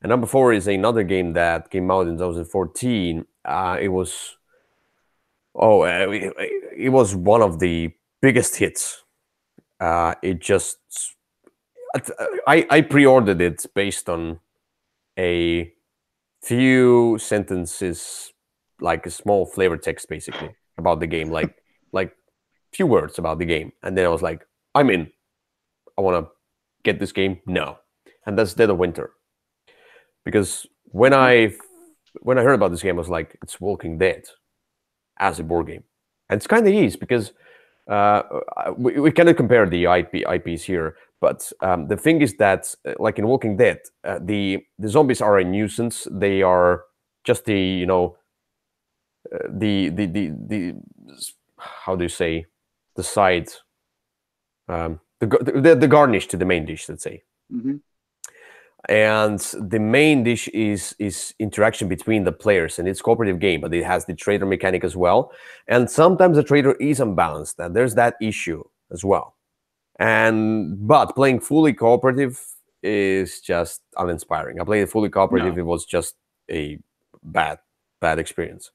And number 4 is another game that came out in 2014. It was it was one of the biggest hits. It just I pre-ordered it based on a few sentences, like a small flavor text, basically about the game, like few words about the game, and then I was like, I'm in. I want to get this game now, and that's Dead of Winter. Because Mm-hmm. when I heard about this game, I was like, it's Walking Dead as a board game, and it's kind of easy because we cannot compare the IPs here. But the thing is that, like in Walking Dead, the zombies are a nuisance. They are just the how do you say, the side, the garnish to the main dish, let's say. Mm-hmm. And the main dish is interaction between the players, and it's cooperative game, but it has the trader mechanic as well. And sometimes the trader is unbalanced, and there's that issue as well. And but playing fully cooperative is just uninspiring. I played it fully cooperative; No, it was just a bad bad experience.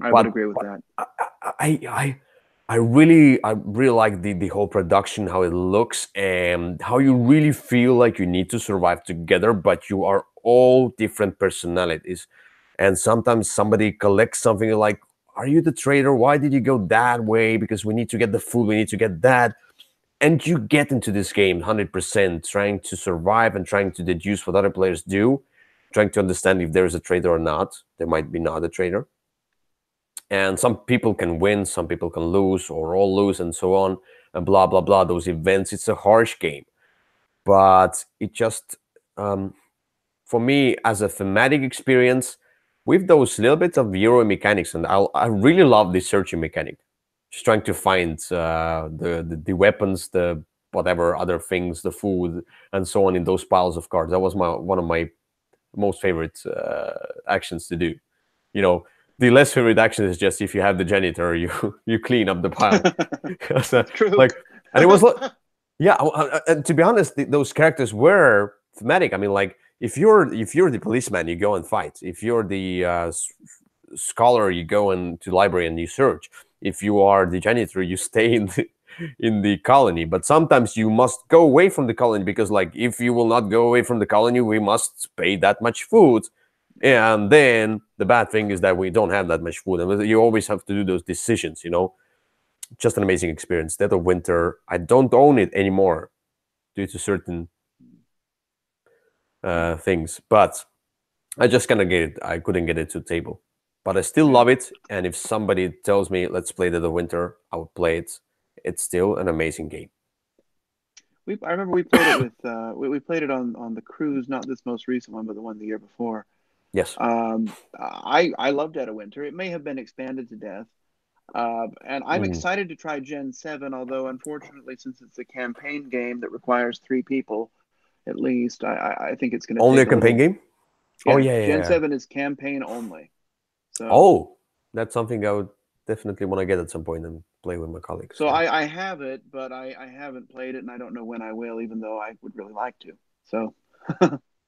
I would But agree with that. I I I, I really like the whole production, how it looks, and how you really feel like you need to survive together, but you are all different personalities. And sometimes somebody collects something like, "Are you the trader? Why did you go that way? Because we need to get the food. We need to get that." And you get into this game 100% trying to survive and trying to deduce what other players do, trying to understand if there is a trader or not. There might be not a trader, and some people can win, some people can lose, or all lose, and so on, and blah blah blah. Those events, it's a harsh game, but it just, um, for me, as a thematic experience, with those little bits of Euro mechanics, and I really love the searching mechanic, just trying to find the weapons, the whatever other things, the food, and so on in those piles of cards. That was one of my most favorite actions to do. You know, the less favorite action is just if you have the janitor, you clean up the pile. 'Cause, That's true. like, and it was like, yeah. And to be honest, those characters were thematic. I mean, like if you're the policeman, you go and fight. If you're the scholar, you go into the library and you search. If you are the janitor, you stay in the colony. But sometimes you must go away from the colony because, like, if you will not go away from the colony, we must pay that much food. And then the bad thing is that we don't have that much food, and you always have to do those decisions. Just an amazing experience. Dead of Winter. I don't own it anymore due to certain things, but I just cannot get it. I couldn't get it to the table, but I still love it. And if somebody tells me let's play Dead of Winter, I would play it. It's still an amazing game. I remember we played it with we played it on the cruise, not this most recent one, but the one the year before. Yes. I love Dead of Winter. It may have been expanded to death, and I'm excited to try Gen 7. Although unfortunately, since it's a campaign game that requires 3 people at least, I think it's going to only take a campaign game. Yeah, oh yeah. Gen 7 is campaign only. So that's something I would definitely want to get at some point and play with my colleagues. So I have it, but I haven't played it, and I don't know when I will, even though I would really like to. So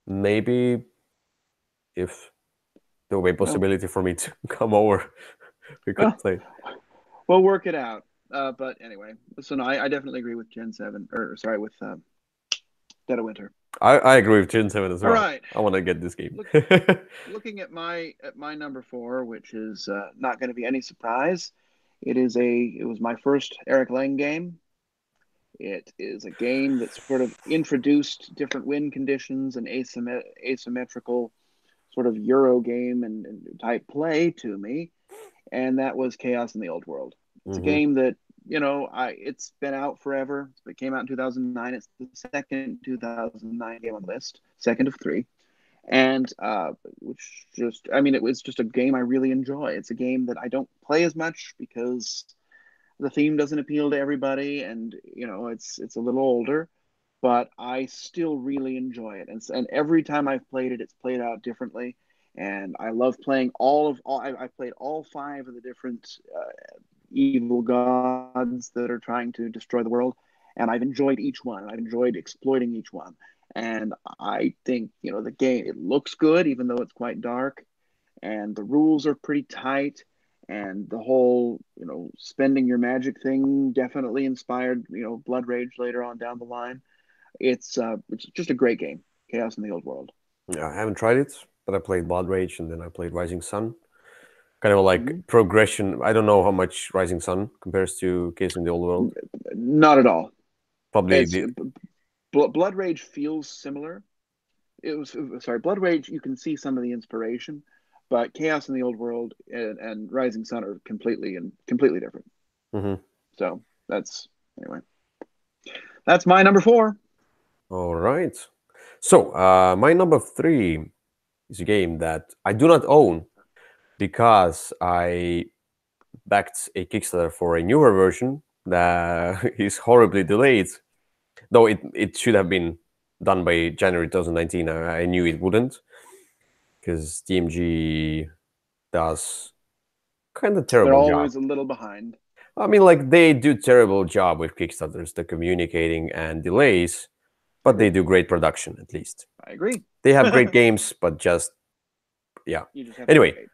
maybe if there will be a possibility for me to come over, we could play. We'll work it out. But anyway, so no, I definitely agree with Gen 7, or sorry, with Dead of Winter. I agree with Gen 7 as well. All right. I want to get this game. Looking at my number 4, which is not going to be any surprise. It was my first Eric Lang game. It is a game that sort of introduced different wind conditions and asymmetrical sort of Euro game and type play to me, and that was Chaos in the Old World. It's a game that, it's been out forever. It came out in 2009. It's the second 2009 game on the list, second of 3. And it was just a game I really enjoy. It's a game that I don't play as much because the theme doesn't appeal to everybody, and it's a little older, but I still really enjoy it. And every time I've played it, it's played out differently, and I love playing I've played all 5 of the different evil gods that are trying to destroy the world, and I've enjoyed each one. I've enjoyed exploiting each one, and I think the game, it looks good even though it's quite dark, and the rules are pretty tight. And the whole, spending your magic thing definitely inspired, Blood Rage later on down the line. It's just a great game, Chaos in the Old World. Yeah, I haven't tried it, but I played Blood Rage and then I played Rising Sun. Kind of like progression. I don't know how much Rising Sun compares to Chaos in the Old World. Not at all. Probably Blood Rage feels similar. Blood Rage, you can see some of the inspiration, but Chaos in the Old World and Rising Sun are completely different. So that's my number 4. All right. So my number 3 is a game that I do not own because I backed a Kickstarter for a newer version that is horribly delayed. Though it should have been done by January 2019. I knew it wouldn't, because DMG does kind of terrible job. They're always a little behind. I mean, like, they do terrible job with Kickstarters, the communicating and delays, but they do great production, at least. I agree. They have great games, but Anyway,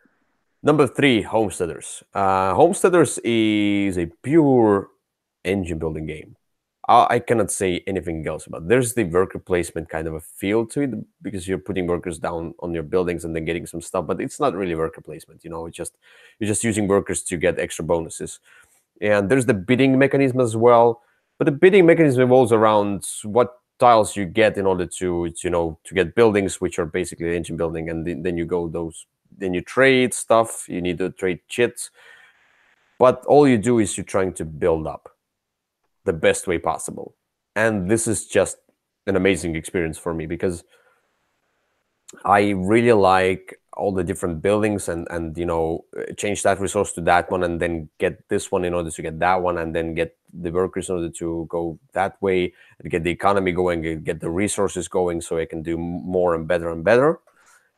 number 3, Homesteaders. Homesteaders is a pure engine building game. I cannot say anything else about it. There's the worker placement kind of a feel to it, because you're putting workers down on your buildings and then getting some stuff, but it's not really worker placement. You're just using workers to get extra bonuses. And there's the bidding mechanism as well, but the bidding mechanism revolves around what tiles you get in order to get buildings, which are basically engine building, and then you trade stuff. You need to trade chits, but all you do is you're trying to build up the best way possible. And this is just an amazing experience for me, because I really like all the different buildings and change that resource to that one, and then get this one in order to get that one, and then get the workers in order to go that way, and get the economy going, and get the resources going, so I can do more and better and better.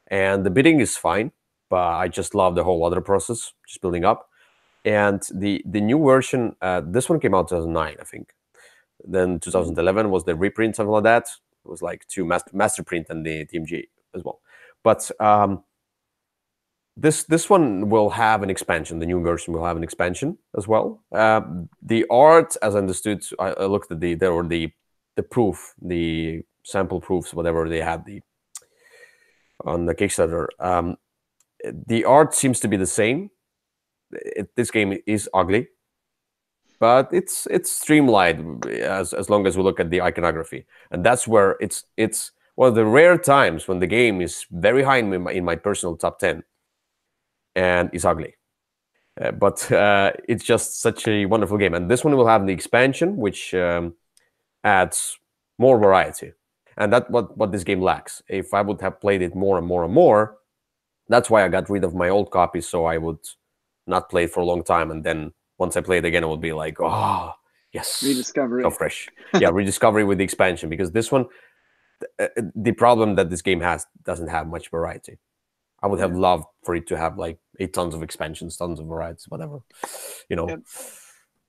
And the bidding is fine. but I just love the whole other process, just building up. And the new version, this one came out 2009, I think. Then 2011 was the reprint, something like that. It was like two master print and the TMG as well. But this one will have an expansion. The new version will have an expansion as well. The art, as I understood, I looked at the proof, the sample proofs, whatever they had on the Kickstarter. The art seems to be the same. This game is ugly, but it's streamlined as long as we look at the iconography, and that's where it's one of the rare times when the game is very high in my personal top 10 and is ugly. But it's just such a wonderful game, and this one will have the expansion, which adds more variety, and that's what this game lacks. If I would have played it more and more and more, that's why I got rid of my old copy, so I would not play it for a long time, and then once I play it again, it would be like, oh yes, Rediscovery. so fresh. Yeah, rediscovery with the expansion, because this one, the problem that this game has, doesn't have much variety. I would have loved for it to have like tons of expansions, tons of varieties, whatever, you know. Yep.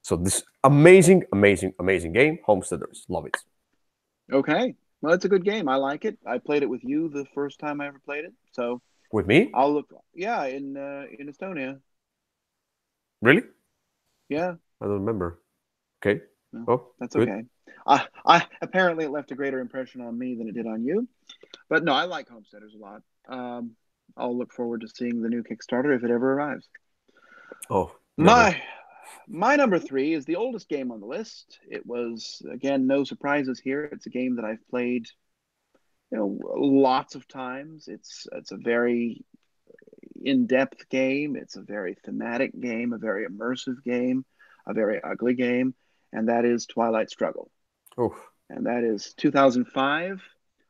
So this amazing game, Homesteaders, love it. Okay, well, it's a good game. I like it. I played it with you the first time I ever played it. So With me? I'll look. Yeah, in Estonia. Really? Yeah. I don't remember. Okay. No, Oh, that's good. okay. I apparently it left a greater impression on me than it did on you. But no, I like Homesteaders a lot. I'll look forward to seeing the new Kickstarter if it ever arrives. Oh, never. My number 3 is the oldest game on the list. It was, again, no surprises here. It's a game that I've played, lots of times. It's a very in-depth game. It's a very thematic game, a very immersive game, a very ugly game, and that is Twilight Struggle. Oh. And that is 2005.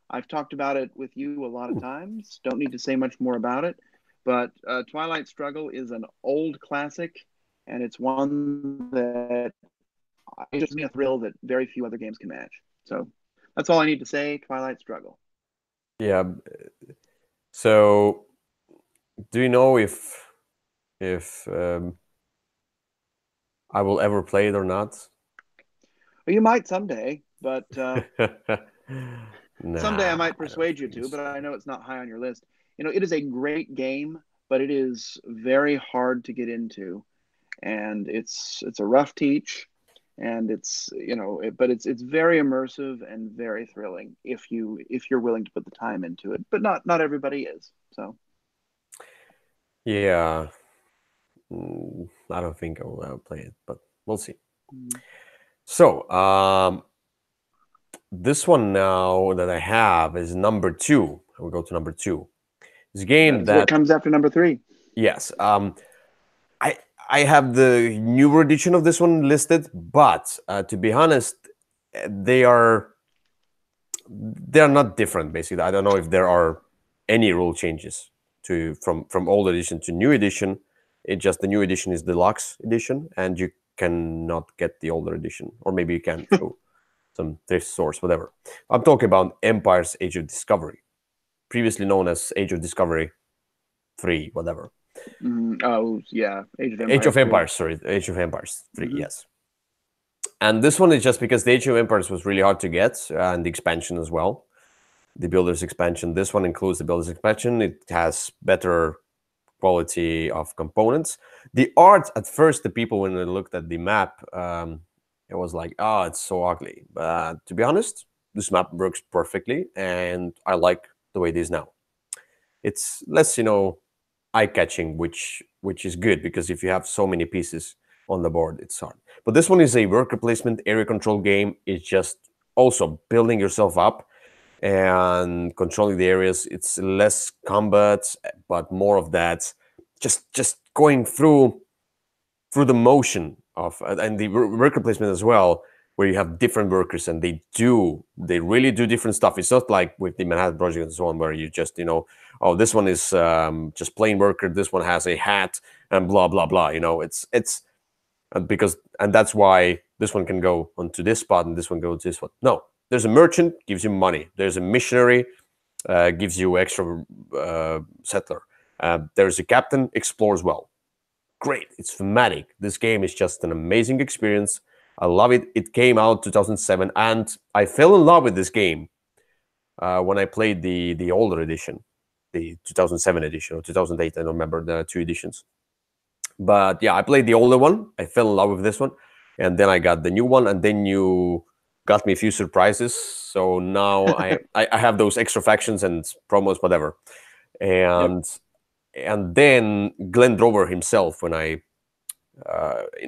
I've talked about it with you a lot of times. Don't need to say much more about it. But Twilight Struggle is an old classic, and it's one that it gives me a thrill that very few other games can match. So that's all I need to say. Twilight Struggle. Yeah. So, do you know if I will ever play it or not? Well, you might someday, but Nah, someday I might I don't persuade you think to. But so. I know it's not high on your list. It is a great game, but it is very hard to get into, and it's a rough teach, and it's but it's very immersive and very thrilling if you're willing to put the time into it. But not everybody is. So Yeah. I don't think I will ever play it, but we'll see. So, this one now that I have is number 2. I will go to number 2. It's a game that's what that, comes after number 3. yes, I have the newer edition of this one listed, but to be honest, they are not different. Basically, I don't know if there are any rule changes from old edition to new edition. It just the new edition is deluxe edition, and you cannot get the older edition, or maybe you can through some thrift stores, whatever. I'm talking about Empire's Age of Discovery, previously known as Age of Discovery 3, whatever. Oh yeah, Age of Age of 3. Empires, sorry, Age of Empires 3, Mhm. yes. And this one is just because the Age of Empires was really hard to get, and the expansion as well, the Builders expansion. This one includes the Builders expansion. It has better quality of components. The art, at first, the people, when they looked at the map, it was like, oh, it's so ugly. But to be honest, this map works perfectly, and I like the way it is now. It's less, eye-catching, which is good, because if you have so many pieces on the board, it's hard. But this one is a worker placement area control game. It's just also building yourself up and controlling the areas. It's less combat, but more of that, just going through the motion of, and the worker placement as well, where you have different workers, and they really do different stuff. It's not like with the Manhattan Project and so on, where you just, oh, this one is just plain worker, this one has a hat, and blah blah blah. It's because, and that's why this one can go onto this spot and this one goes to this one. No, there's a merchant, gives you money. There's a missionary, gives you extra settler. There's a captain, explore as well. Great, it's thematic. This game is just an amazing experience. I love it. It came out 2007, and I fell in love with this game when I played the older edition, the 2007 edition or 2008. I don't remember the two editions. But yeah, I played the older one. I fell in love with this one, and then I got the new one, and then you got me a few surprises. So now I have those extra factions and promos, whatever. Yep. And then Glenn Drover himself, when in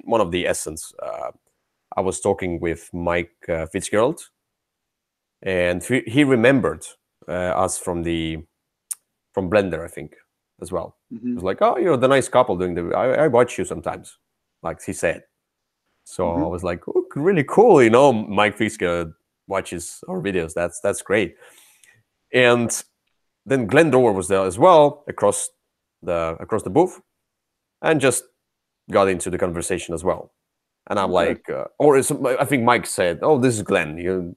one of the Essence, I was talking with Mike Fitzgerald, and he remembered us from Blender, I think, as well. He was like, "Oh, you're the nice couple doing the. I watch you sometimes," like he said. So I was like, "Oh, really cool." Mike Fitzgerald watches our videos. That's great. And then Glenn Dower was there as well, across the booth, and just got into the conversation as well. And I'm like, I think Mike said, "Oh, this is Glenn. You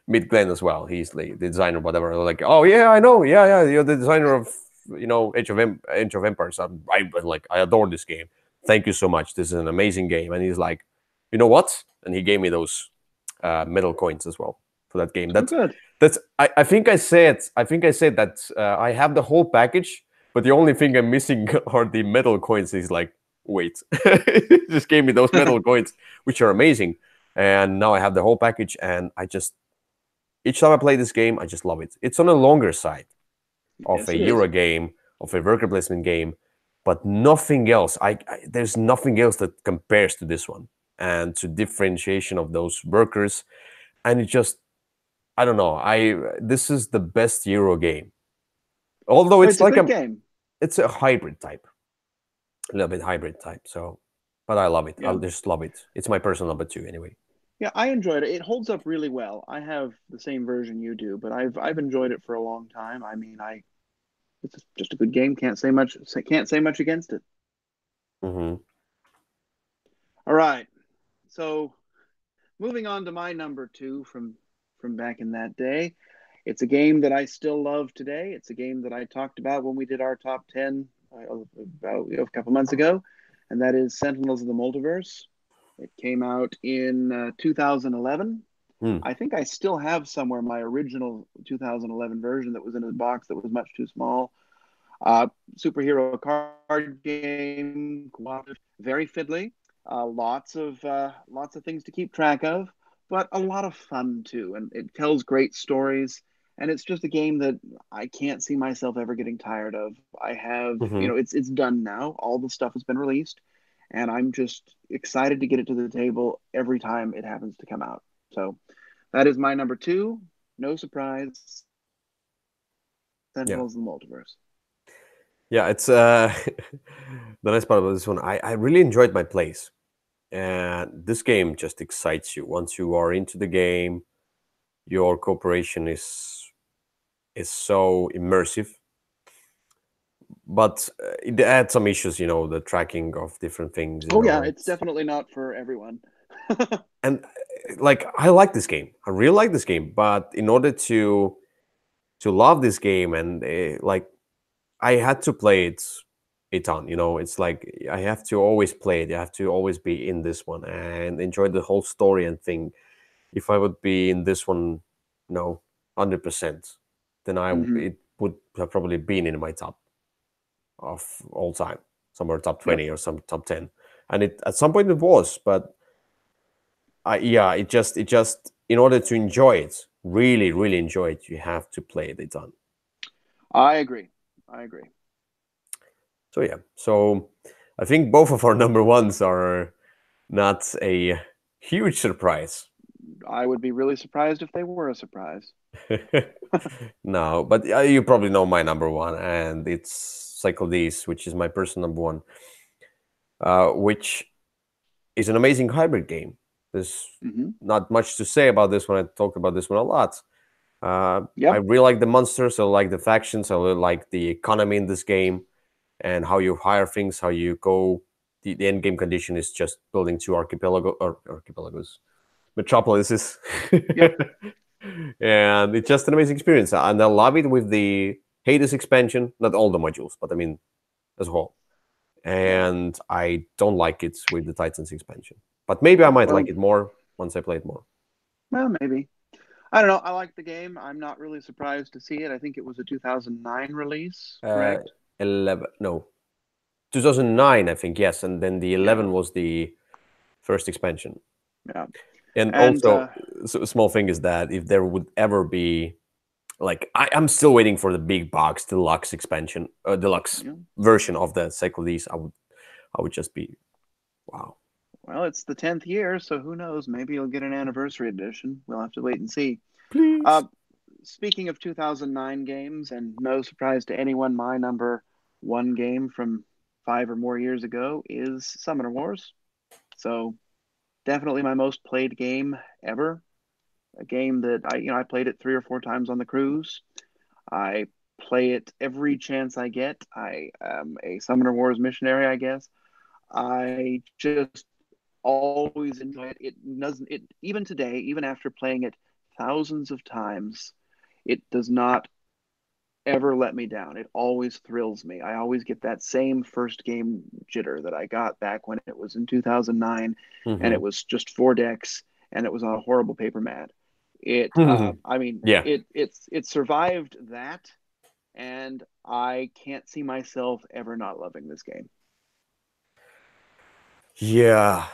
meet Glenn as well. He's the designer, whatever." I'm like, "Oh yeah, I know. Yeah, you're the designer of Age of Empires. I adore this game. Thank you so much. This is an amazing game." And he's like, "You know what?" And he gave me those metal coins as well for that game. Oh, good. I think I said that I have the whole package, but the only thing I'm missing are the metal coins. He's like, "Wait," he just gave me those metal coins, which are amazing. And now I have the whole package, and each time I play this game, I just love it. It's on a longer side of a Euro game, of a worker placement game, but nothing else. There's nothing else that compares to this one, and to differentiation of those workers. And it just, I don't know. This is the best Euro game. Although it's like a game. It's a hybrid type, a little bit hybrid type. So, but I love it. Yeah. I just love it. It's my personal number 2 anyway. Yeah, I enjoyed it. It holds up really well. I have the same version you do, but I've enjoyed it for a long time. I mean, it's just a good game. Can't say much against it. Mm-hmm. All right. So moving on to my number 2 from back in that day. It's a game that I still love today. It's a game that I talked about when we did our top 10 about a couple months ago, and that is Sentinels of the Multiverse. It came out in 2011. I think I still have somewhere my original 2011 version that was in a box that was much too small. Superhero card game, very fiddly. Lots of things to keep track of, but a lot of fun too. And it tells great stories. And it's just a game that I can't see myself ever getting tired of. I have, it's done now. All the stuff has been released, and I'm just excited to get it to the table every time it happens to come out. So that is my number 2. No surprise. Sentinels of the Multiverse. Yeah, it's the nice part about this one. I really enjoyed my plays, and this game just excites you. Once you are into the game, your cooperation is so immersive. But it had some issues, the tracking of different things. Yeah, it's definitely not for everyone. And like, I like this game. I really like this game. But in order to love this game, and like, I had to play it a ton. It's like I have to always play it. I have to always be in this one and enjoy the whole story and thing. If I would be in this one, 100%, then it would have probably been in my top of all time, somewhere top 20 or some top 10. And it at some point it was, but it just in order to enjoy it, really, really enjoy it, you have to play it a ton. I agree. So yeah, so I think both of our number ones are not a huge surprise. I would be really surprised if they were a surprise. No, but you probably know my number 1, and it's Cycle These, which is my personal number 1, which is an amazing hybrid game. There's not much to say about this one. I talked about this one a lot. I really like the monsters. I like the factions. I really like the economy in this game, and how you hire things, how you go. The end game condition is just building 2 archipelagos, metropolises. Yep. And it's just an amazing experience, and I love it with the hate this expansion, not all the modules, but I mean as a whole. And I don't like it with the Titans expansion. But maybe I might Well, like it more once I play it more. well, maybe. I don't know. I like the game. I'm not really surprised to see it. I think it was a 2009 release, Uh, correct? 11, no, 2009, I think, yes. And then the Yeah, 11 was the first expansion. yeah. And And also, so a small thing is that if there would ever be, like, I'm still waiting for the big box deluxe expansion, deluxe you know, version of the Cyclades. I would just be, wow. well, it's the 10th year, so who knows? Maybe you'll get an anniversary edition. We'll have to wait and see. Please. Uh, Speaking of 2009 games, and no surprise to anyone, my number one game from 5 or more years ago is Summoner Wars. So definitely my most played game ever. A game that I played it 3 or 4 times on the cruise. I play it every chance I get. I am a Summoner Wars missionary, I guess. I just always enjoy it. It doesn't. It even today, even after playing it thousands of times, it does not ever let me down. It always thrills me. I always get that same first game jitter that I got back when it was in 2009, and it Mm-hmm. was just 4 decks, and it was on a horrible paper mat. I mean, Yeah. it survived that, and I can't see myself ever not loving this game. Yeah.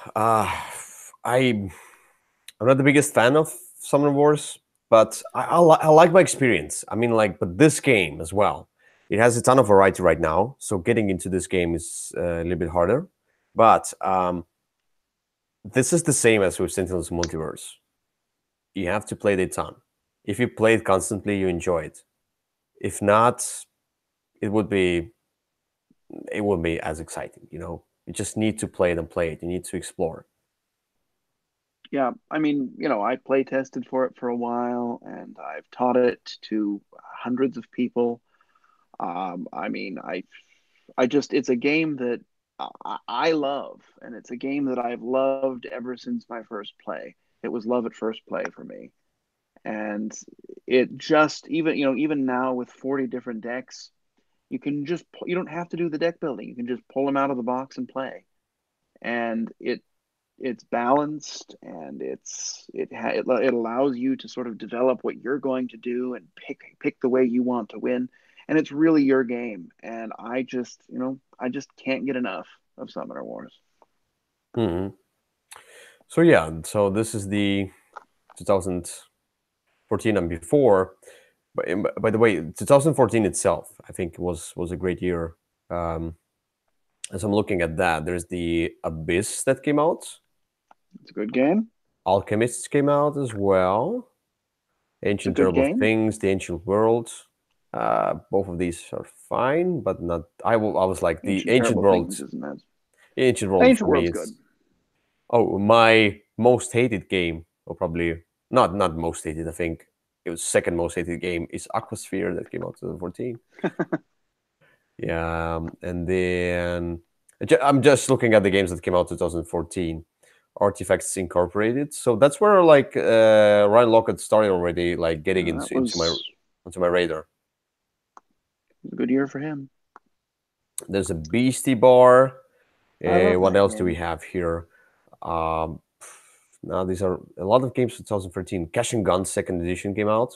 I'm not the biggest fan of Summoner Wars, but I like my experience. I mean, like, but this game as well. It has a ton of variety right now, so getting into this game is a little bit harder. But this is the same as with Sentinels Multiverse. You have to play it a ton. If you play it constantly, you enjoy it. If not, it would be it wouldn't be as exciting. You just need to play it and play it. You need to explore. Yeah, I mean, I play tested for it for a while, and I've taught it to hundreds of people. I mean, it's a game that I love, and it's a game that I've loved ever since my first play. It was love at first play for me, and it just even now with 40 different decks, you don't have to do the deck building. You can just pull them out of the box and play, and it's balanced, and it allows you to sort of develop what you're going to do and pick the way you want to win, and it's really your game. And I just can't get enough of Summoner Wars. Hmm. So yeah, so this is the 2014 and before. But by the way, 2014 itself, I think was a great year. Um, as I'm looking at that, there's the Abyss that came out. It's a good game. Alchemists came out as well. It's a Ancient good Terrible game. Things, The Ancient World. Both of these are fine, but not. I was like the Ancient Ancient Terrible World. Things isn't as Ancient World Ancient for me World's good. is, oh, my most hated game, or probably not most hated. I think it was second most hated game is Aquasphere that came out in 2014. Yeah, and then I'm just looking at the games that came out 2014. Artifacts Incorporated. So that's where like Ryan Lockett started already, like getting That into my radar. was a good year for him. There's a Beastie Bar. I love What that else do we game. have here? Um, Now these are a lot of games. 2013, Cash and Guns Second Edition came out.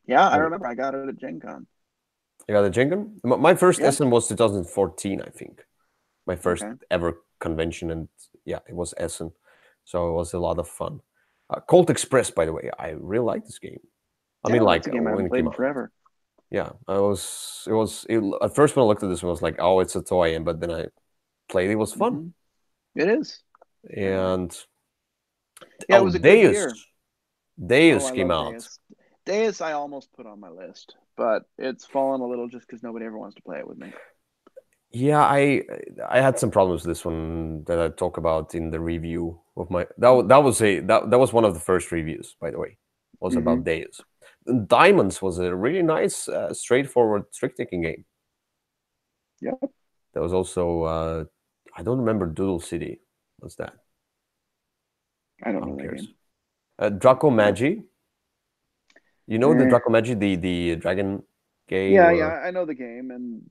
Yeah, I Oh, remember I got it at Gen Con. I got a Jenga. My first Yep. Essen was 2014, I think. My first Okay. ever convention, and yeah, it was Essen, so it was a lot of fun. Colt Express, by the way, I really like this game. I mean, Yeah, like that's a game I when haven't it played came in out. forever. Yeah, at first when I looked at this, I was like, oh, it's a toy, and but then I played. It was fun, Hmm. It is. Yeah. and Yeah, it oh, was a good Deus, year. Oh, Deus I came love out. Deus. Deus, I almost put on my list, but it's fallen a little just because nobody ever wants to play it with me. Yeah, I had some problems with this one that I talk about in the review of my that was one of the first reviews, by the way, was Mm-hmm. about Deus. And Diamonds was a really nice, straightforward trick taking game. Yep. There was also I don't remember Doodle City. What's that? I don't Oh, know who that cares? game. Draco Nope. Magi. You know the Eh. Dracomagy, the dragon game Yeah, where yeah, I know the game, and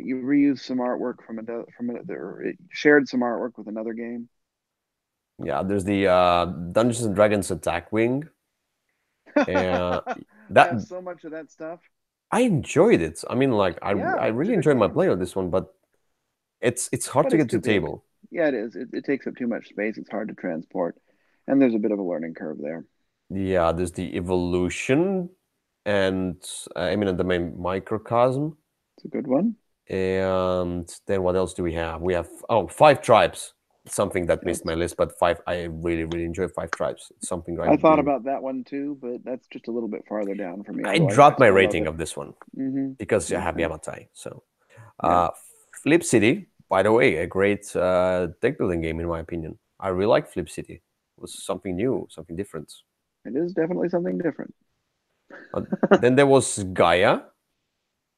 you reused some artwork from another, or it shared some artwork with another game. yeah, there's the Dungeons and Dragons Attack Wing. And I that have so much of that stuff. I enjoyed it. I mean, like I Yeah, it's a really good enjoyed my game, play on this one, but it's hard but to it's get to too the big. table. Yeah, it is. It takes up too much space. It's hard to transport, and there's a bit of a learning curve there. Yeah, there's the evolution and Eminent Domain Microcosm. It's a good one. And then what else do we have? We have Five Tribes. Something that missed my That's. list, but five I really really enjoy Five Tribes. It's something I I thought do. about that one too, but that's just a little bit farther down for me. I Although I dropped my still love rating it. of this one Mm-hmm. because I Makes have sense. Yamatai. So Yeah, uh, Flip City, by the way, a great deck building game in my opinion. I really like Flip City. It was something new, something different. it is definitely something different. Uh, then there was Gaia.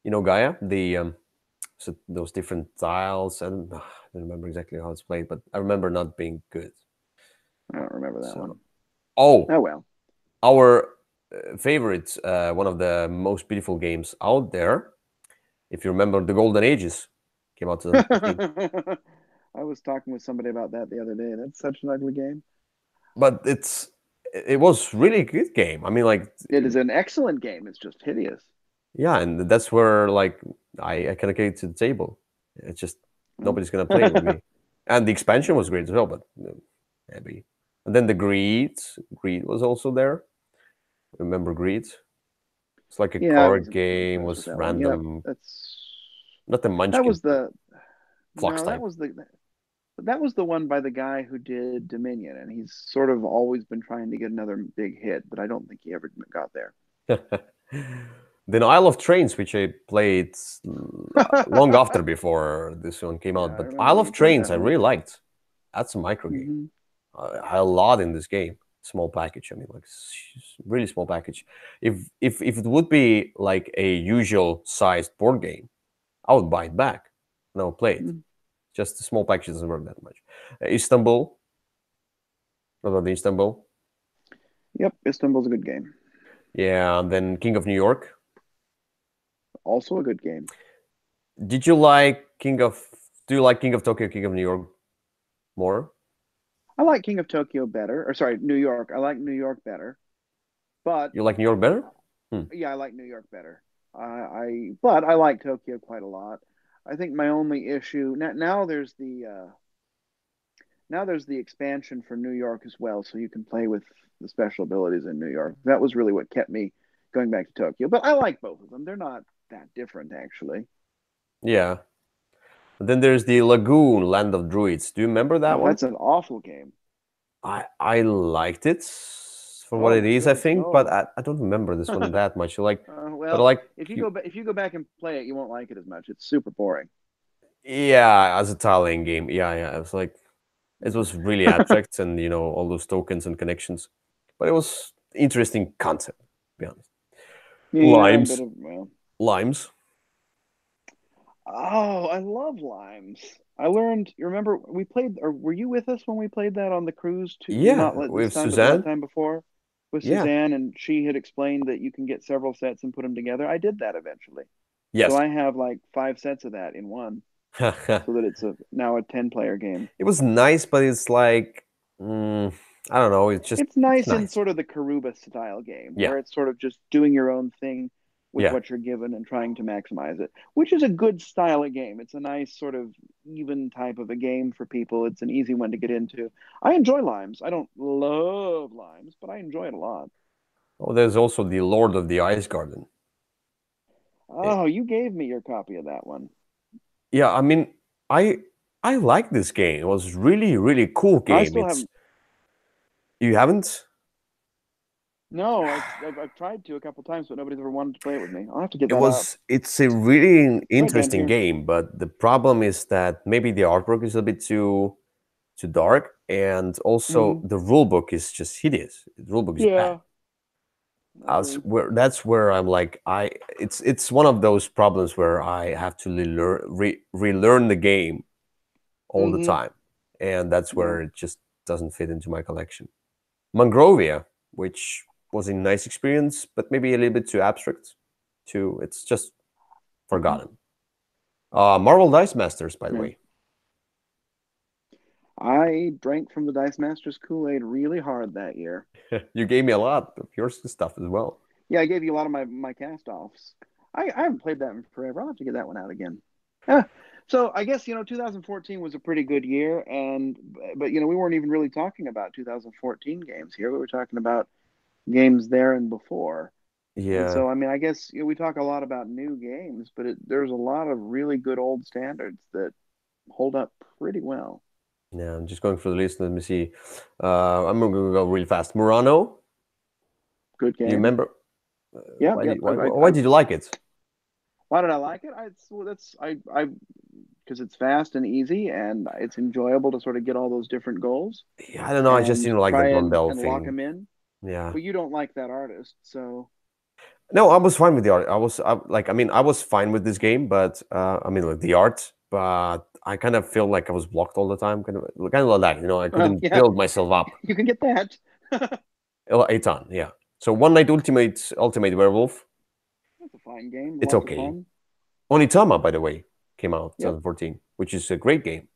You know Gaia, the so those different tiles, and I don't remember exactly how it's played, but I remember not being good. I don't remember that one. So, oh, Oh well. our favorite, one of the most beautiful games out there. If you remember, the Golden Ages came out 2015, I was talking with somebody about that the other day. That's such an ugly game. but it was really good game. I mean, like, It is an excellent game. It's just hideous. yeah, and that's where like I kind of get to the table. It's just Well, nobody's gonna play with me, and the expansion was great as well. But maybe, and then the Greed was also there. Remember Greed? It's like a yeah, I card wasn't too game, impressed with was that one. Yep, random, that's not the that Munchkin, was but the Flux no, type. that was the one by the guy who did Dominion, and he's sort of always been trying to get another big hit, but I don't think he ever got there. Then Isle of Trains, which I played long after before this one came Yeah, out, I but remember Isle that of you played Trains that I one. really liked. That's a micro game. Hmm. I a lot in this game. Small package. I mean, like really small package. If it would be like a usual sized board game, I would buy it back. No, play it. Just the small package doesn't work that much. Istanbul. What about the Istanbul? Yep, Istanbul's a good game. Yeah, and then King of New York. Also a good game. Did you like King of? Do you like King of Tokyo, King of New York more? I like King of Tokyo better, or sorry, New York. I like New York better, but You like New York better? Hmm. yeah, I like New York better. But I like Tokyo quite a lot. I think my only issue now there's the expansion for New York as well, so you can play with the special abilities in New York. That was really what kept me going back to Tokyo. But I like both of them. They're not that different actually. Yeah. And then there's the Lagoon, Land of Druids. Do you remember that Oh, one? that's an awful game. I liked it for what Oh it my is, I goodness, think, but no. I don't remember this one that much. But I Well, like you. if you go back and play it, you won't like it as much. It's super boring. Yeah, as a tile laying game. Yeah, yeah. It was like it was really abstract, and all those tokens and connections, but it was interesting concept. To be honest, Yeah, a bit limes, of well. limes. Oh, I love limes. I learned. You remember we played, or were you with us when we played that on the cruise? To Yeah, not this with time, but that Suzanne. time before with Yeah. Suzanne, and she had explained that you can get several sets and put them together. I did that eventually, so Yes. I have like 5 sets of that in one, so that it's a now a 10 player game. It was nice, but it's like I don't know. It's It's nice in nice. sort of the Karuba style game Yeah, where it's sort of just doing your own thing with yeah. what you're given and trying to maximize it, which is a good style of game. It's a nice sort of even type of a game for people. It's an easy one to get into. I enjoy limes. I don't love limes, but I enjoy it a lot. Oh, there's also the Lord of the Ice Garden. Eh, Oh, you gave me your copy of that one. Yeah, I mean, I I like this game. It was really really cool I game. still It's haven't. you haven't. No, I've tried to a couple times, but nobody's ever wanted to play it with me. I'll have to get It that up. was. It's a really It's right down interesting here. game, but the problem is that maybe the artwork is a bit too dark, and also Hmm. the rule book is just hideous. The rule book is bad. Yeah, agreed. That's where I'm like it's one of those problems where I have to relearn the game all the Hmm. time, and that's Yeah. where it just doesn't fit into my collection. Mangrovia, which was a nice experience, but maybe a little bit too abstract. It's just forgotten. Marvel Dice Masters, by the Yeah. way. I drank from the Dice Masters Kool-Aid really hard that year. You gave me a lot of your stuff as well. Yeah, I gave you a lot of my cast-offs. I haven't played that in forever. I'll have to get that one out again. Yeah. So I guess 2014 was a pretty good year, but we weren't even really talking about 2014 games here. We were talking about games there and before. And Yeah. so I mean, I guess we talk a lot about new games, but there's a lot of really good old standards that hold up pretty well. Yeah, I'm just going through the list. Let me see. I'm going to go really fast. Murano. Good Do you game. remember? Yeah, Why, yeah. did, why did you like it? Why did I like it? Because it's fast and easy, and it's enjoyable to sort of get all those different goals Yeah, I don't know. I just and didn't like the try dumbbell and lock thing. them in. Yeah. But you don't like that artist, so No, I was fine with the art. I was fine with this game, but with the art. But I kind of feel like I was blocked all the time, kind of like that. I well, couldn't yeah, build myself up. you can get that. A ton, yeah. So One Night Ultimate Werewolf. That's a fine game, It's lots of okay. fun. Onitama, by the way, came out Yep. 2014, which is a great game.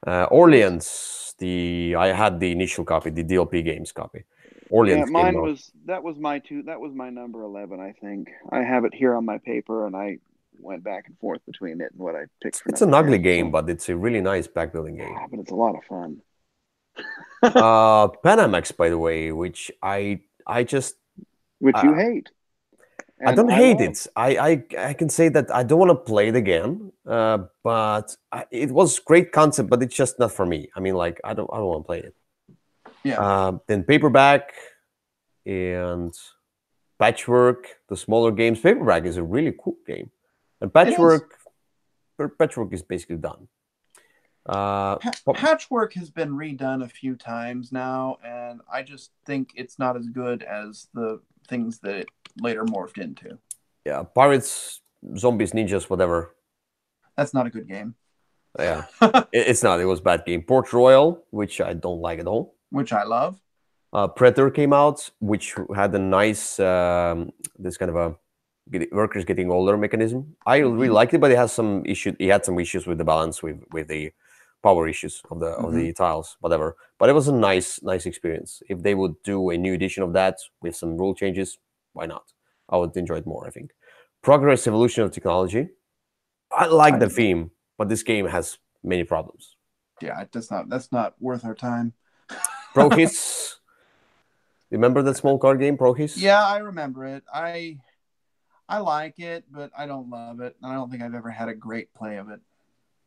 Orleans, I had the initial copy, the DLP Games copy. Orleans came out. That was my number 11, I think. I have it here on my paper, and I went back and forth between it and what I picked for It's number an ugly 10. game, So, but it's a really nice backbuilding game. but it's a lot of fun. Panamax, by the way, which I just Which you hate. I don't hate it. I can say that I don't want to play it again, but it was great concept, but it's just not for me. I mean, like I don't want to play it. Yeah. Then Paperback and Patchwork, the smaller games. Paperback is a really cool game, and Patchwork is basically done. Patchwork has been redone a few times now, and I just think it's not as good as the things that it later morphed into. Yeah, Pirates, Zombies, Ninjas, whatever. That's not a good game. Yeah, it's not. It was a bad game. Port Royal, which I don't like at all. Which I love. Predator came out, which had a nice, this kind of a workers getting older mechanism. I really liked it, but it has some issue. It had some issues with the balance, with the power issues of the tiles, whatever. But it was a nice experience. If they would do a new edition of that with some rule changes, why not? I would enjoy it more, I think. Progress, evolution of technology. I like the theme, but this game has many problems. Yeah, that's not worth our time. Prohis. Remember that small card game, Prohis? Yeah, I remember it. I like it, but I don't love it. And I don't think I've ever had a great play of it.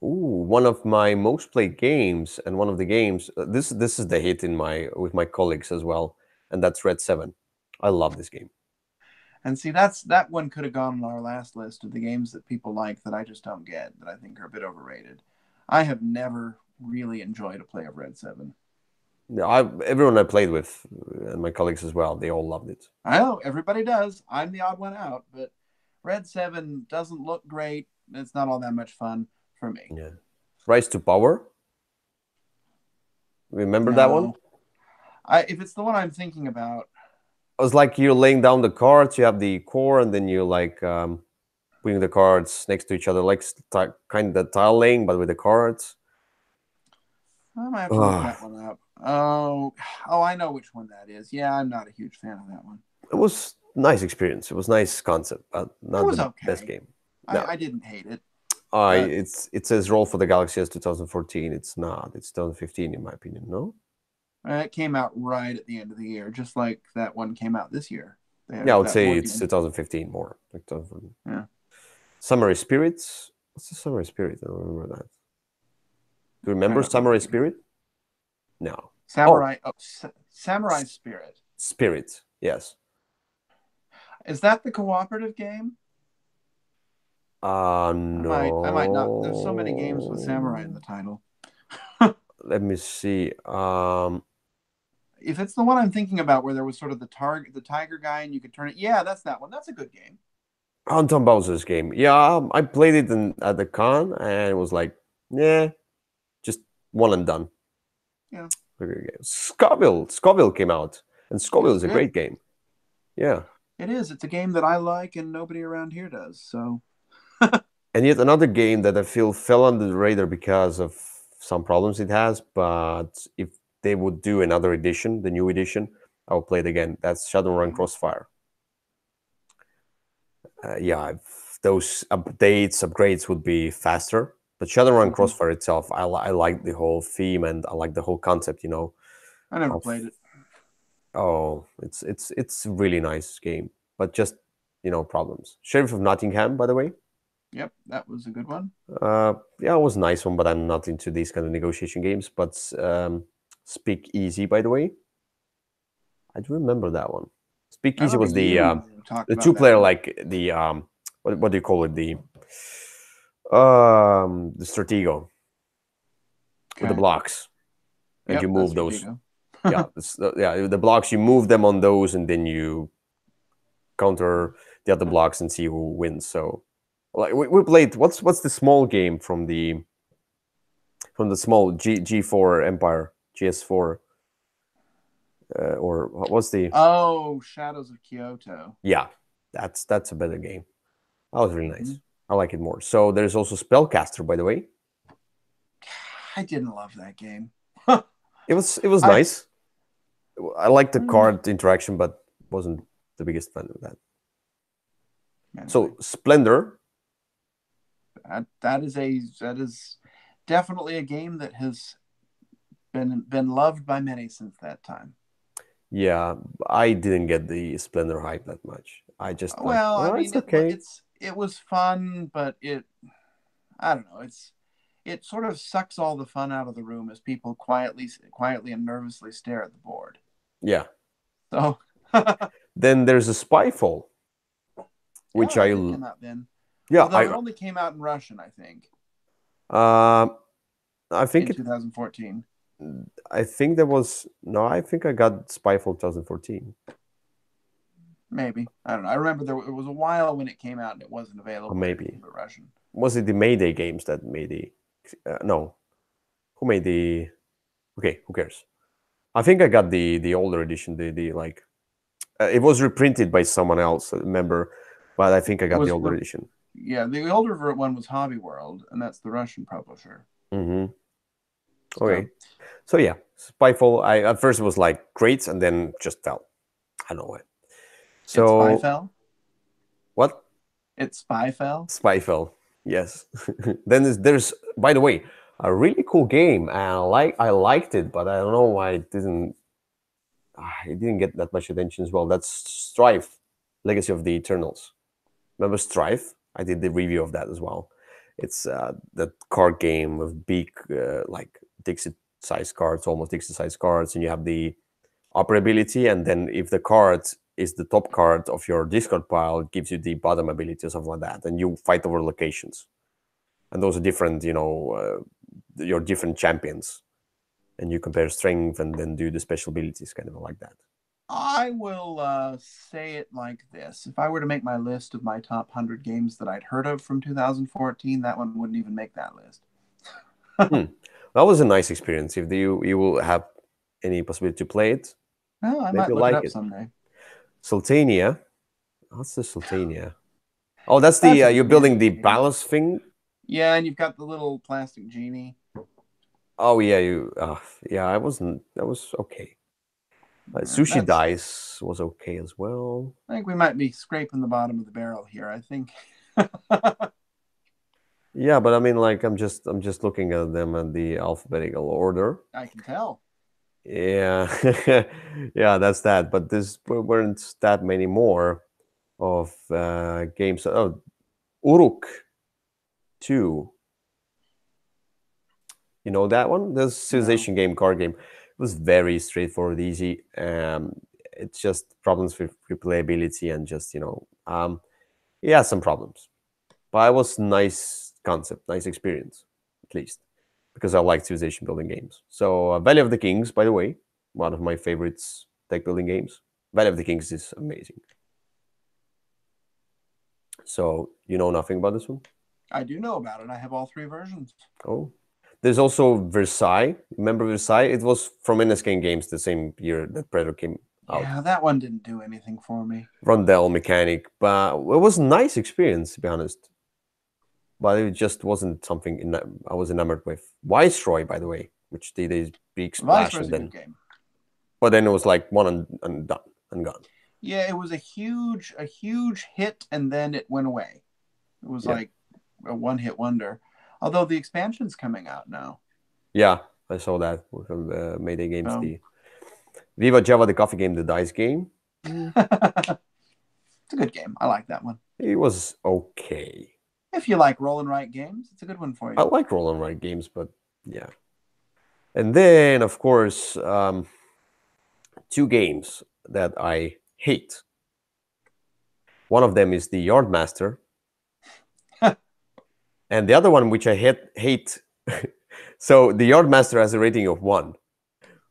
Ooh, one of my most played games, and one of the games. This is the hit with my colleagues as well, and that's Red 7. I love this game. And see, that one could have gone on our last list of the games that people like that I just don't get, that I think are a bit overrated. I have never really enjoyed a play of Red 7. Yeah, everyone I played with, and my colleagues as well, they all loved it. I know, everybody does. I'm the odd one out, but Red 7 doesn't look great. It's not all that much fun for me. Yeah. Rise to Power? Remember that one? If it's the one I'm thinking about. It was like you're laying down the cards, you have the core, and then you're like putting the cards next to each other, like kind of tile laying, but with the cards. I might have to look that one up. Oh, I know which one that is. Yeah, I'm not a huge fan of that one. It was a nice experience. It was a nice concept, but not the best game. No. I didn't hate it. It says Roll for the Galaxy as 2014. It's not. It's 2015, in my opinion. No? It came out right at the end of the year, just like that one came out this year. Yeah, I would say it's 2015 more. Like 2014. Yeah. Samurai Spirits? What's the Samurai Spirit? I don't remember that. Do you remember Samurai Spirit? No. Samurai Spirit. Spirit, yes. Is that the cooperative game? No. I might not. There's so many games with samurai in the title. Let me see. If it's the one I'm thinking about, where there was sort of the tiger guy, and you could turn it. Yeah, that's that one. That's a good game. Anton Bowser's game. Yeah, I played it at the con, and it was like, yeah, just one and done. Yeah. Scoville came out, and Scoville is a great game. Yeah. It is. It's a game that I like and nobody around here does. So And yet another game that I feel fell under the radar because of some problems it has. But if they would do another edition, the new edition, I will play it again. That's Shadowrun Crossfire. Yeah, if those upgrades would be faster. But Shadowrun Crossfire itself, I like the whole theme and I like the whole concept. I never played it. Oh, it's a really nice game, but just problems. Sheriff of Nottingham, by the way. Yep, that was a good one. Yeah, it was a nice one, but I'm not into these kind of negotiation games. But Speak Easy, by the way, I do remember that one. Speak Easy was the two-player, like the what do you call it? The Stratego with the blocks, and you move those. Yeah, the blocks, you move them on those, and then you counter the other blocks and see who wins. So, like we played. What's the small game from the small G4 Empire GS4, or what's the? Oh, Shadows of Kyoto. Yeah, that's a better game. That was really nice. I like it more. So there's also Spellcaster, by the way. I didn't love that game. It was nice. I liked the card interaction, but wasn't the biggest fan of that. Anyway. So Splendor. That is definitely a game that has been loved by many since that time. Yeah, I didn't get the Splendor hype that much. I just I mean, it's okay. It was fun, but I don't know. It sort of sucks all the fun out of the room as people quietly and nervously stare at the board. Yeah. So then there's a Spyfall, which came out then. Yeah, although it only came out in Russian, I think. I think in 2014. I think there was I think I got Spyfall 2014. Maybe, I don't know. I remember it was a while when it came out and it wasn't available. Maybe in Russian. Was it the Mayday games that made the? No, who made the? Okay, who cares? I think I got the older edition. The like, it was reprinted by someone else. I remember, but I think I got the older edition. Yeah, the older one was Hobby World, and that's the Russian publisher. Mm-hmm. Okay, so yeah, Spyfall. I at first it was like great, and then just fell. I don't know why. So it's Spyfell. What? It's Spyfell. Spyfell. Yes. Then there's by the way a really cool game, and I liked it, but I don't know why it didn't get that much attention as well. That's Strife, Legacy of the Eternals. Remember Strife? I did the review of that as well. It's that card game with big like Dixit-sized cards, almost Dixit-sized cards, and you have the operability, and then if the card is the top card of your discard pile, it gives you the bottom ability or something like that, and you fight over locations. And those are different, your different champions, and you compare strength and then do the special abilities, kind of like that. I will say it like this. If I were to make my list of my top 100 games that I'd heard of from 2014, that one wouldn't even make that list. That was a nice experience. If you will have any possibility to play it, well, I might look it up someday. Sultania. What's the Sultania? Oh, that's the you're building the palace thing. Yeah, and you've got the little plastic genie. Oh yeah, I wasn't. That was okay. Sushi Dice was okay as well. I think we might be scraping the bottom of the barrel here. I think. Yeah, but I mean, like, I'm just looking at them in the alphabetical order. I can tell. Yeah, yeah, that's that. But there weren't that many more of games. Oh, Uruk 2. You know that one? The civilization game, card game. It was very straightforward, easy. It's just problems with replayability and just yeah, some problems. But it was nice concept, nice experience, at least, because I like civilization building games. So Valley of the Kings, by the way, one of my favorites deck building games. Valley of the Kings is amazing. So you know nothing about this one? I do know about it. I have all 3 versions. Oh. There's also Versailles. Remember Versailles? It was from NSK Games the same year that Predator came out. Yeah, that one didn't do anything for me. Rondel mechanic, but it was a nice experience, to be honest. But it just wasn't something I was enamored with. Viceroy, by the way, which did a big splash, Viceroy's and a then, good game. but then it was like one and done and gone. Yeah, it was a huge hit, and then it went away. It was like a one-hit wonder. Although the expansion's coming out now. Yeah, I saw that from the Mayday Games. So. The Viva Java, the coffee game, the dice game. It's a good game. I like that one. It was okay. If you like roll and write games, it's a good one for you. I like roll and write games, but yeah. And then, of course, 2 games that I hate. One of them is the Yardmaster. And the other one, which I hate. So the Yardmaster has a rating of 1.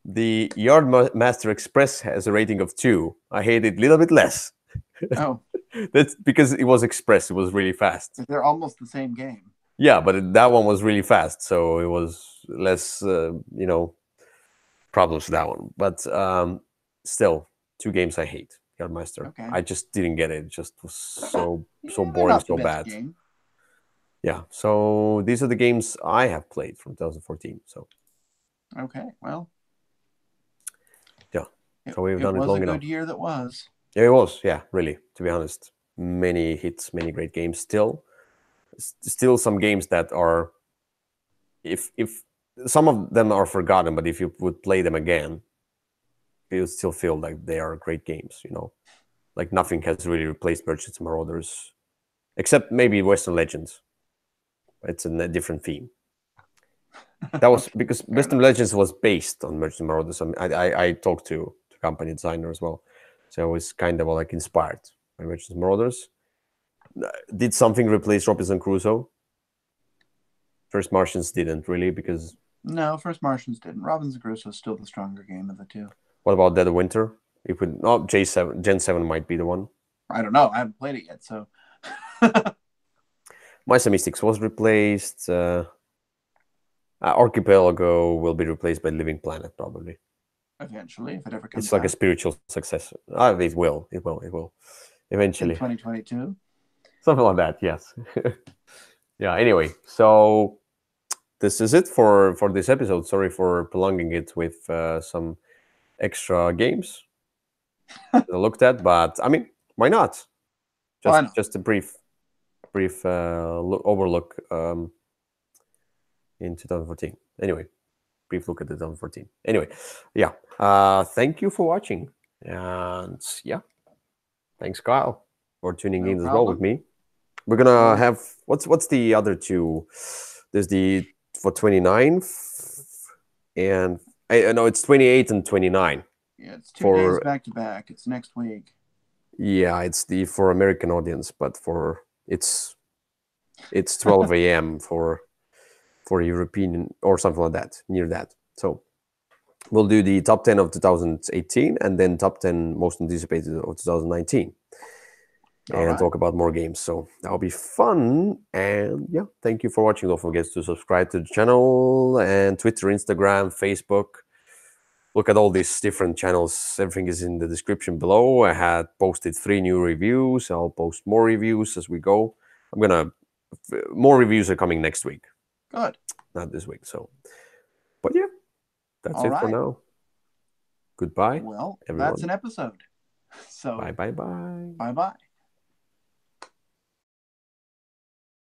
The Yardmaster Express has a rating of 2. I hate it a little bit less. Oh. That's because it was Express. It was really fast. They're almost the same game. Yeah, but that one was really fast, so it was less, problems with that one. But still, 2 games I hate. Yardmaster. Okay. I just didn't get it. It just was so Yeah, boring, not so the best bad. game. Yeah. So these are the games I have played from 2014. So. Okay. Well. Yeah. So we've done it long enough. It was a good year that was. Yeah, it was. Yeah, really. To be honest, many hits, many great games. Still some games that are, if some of them are forgotten, but if you would play them again, you would still feel like they are great games. Like nothing has really replaced Merchants and Marauders, except maybe Western Legends. It's a different theme. That was because Western Legends was based on Merchants and Marauders. I talked to the company designer as well, so I was kind of like inspired by Merchants and Marauders. Did something replace Robinson Crusoe? First Martians didn't really, because No, First Martians didn't. Robinson Crusoe is still the stronger game of the 2. What about Dead of Winter? If we Gen 7 might be the one. I don't know. I haven't played it yet, so. Mice and Mystics was replaced. Archipelago will be replaced by Living Planet, probably. Eventually, if it ever comes It's like out. a spiritual successor. It will. Eventually. In 2022? Something like that, yes. Yeah, anyway. So this is it for this episode. Sorry for prolonging it with some extra games I looked at, but I mean, why not? Just a brief overlook in 2014. Anyway, brief look at 2014. Anyway, yeah. Thank you for watching, and yeah, thanks Kyle for tuning in as well with me. We're gonna have what's the other 2? There's the for 29th, and I know it's 28 and 29. Yeah, it's 2 days back to back. It's next week. Yeah, it's the for American audience, but for it's 12 a.m. for European or something like that, near that. So we'll do the top 10 of 2018 and then top 10 most anticipated of 2019. And talk about more games. So that'll be fun. And yeah, thank you for watching. Don't forget to subscribe to the channel and Twitter, Instagram, Facebook. Look at all these different channels. Everything is in the description below. I had posted 3 new reviews. I'll post more reviews as we go. More reviews are coming next week. Good. Not this week. So, but yeah, that's it for now. Goodbye. Well, everyone. That's an episode. So bye. Bye.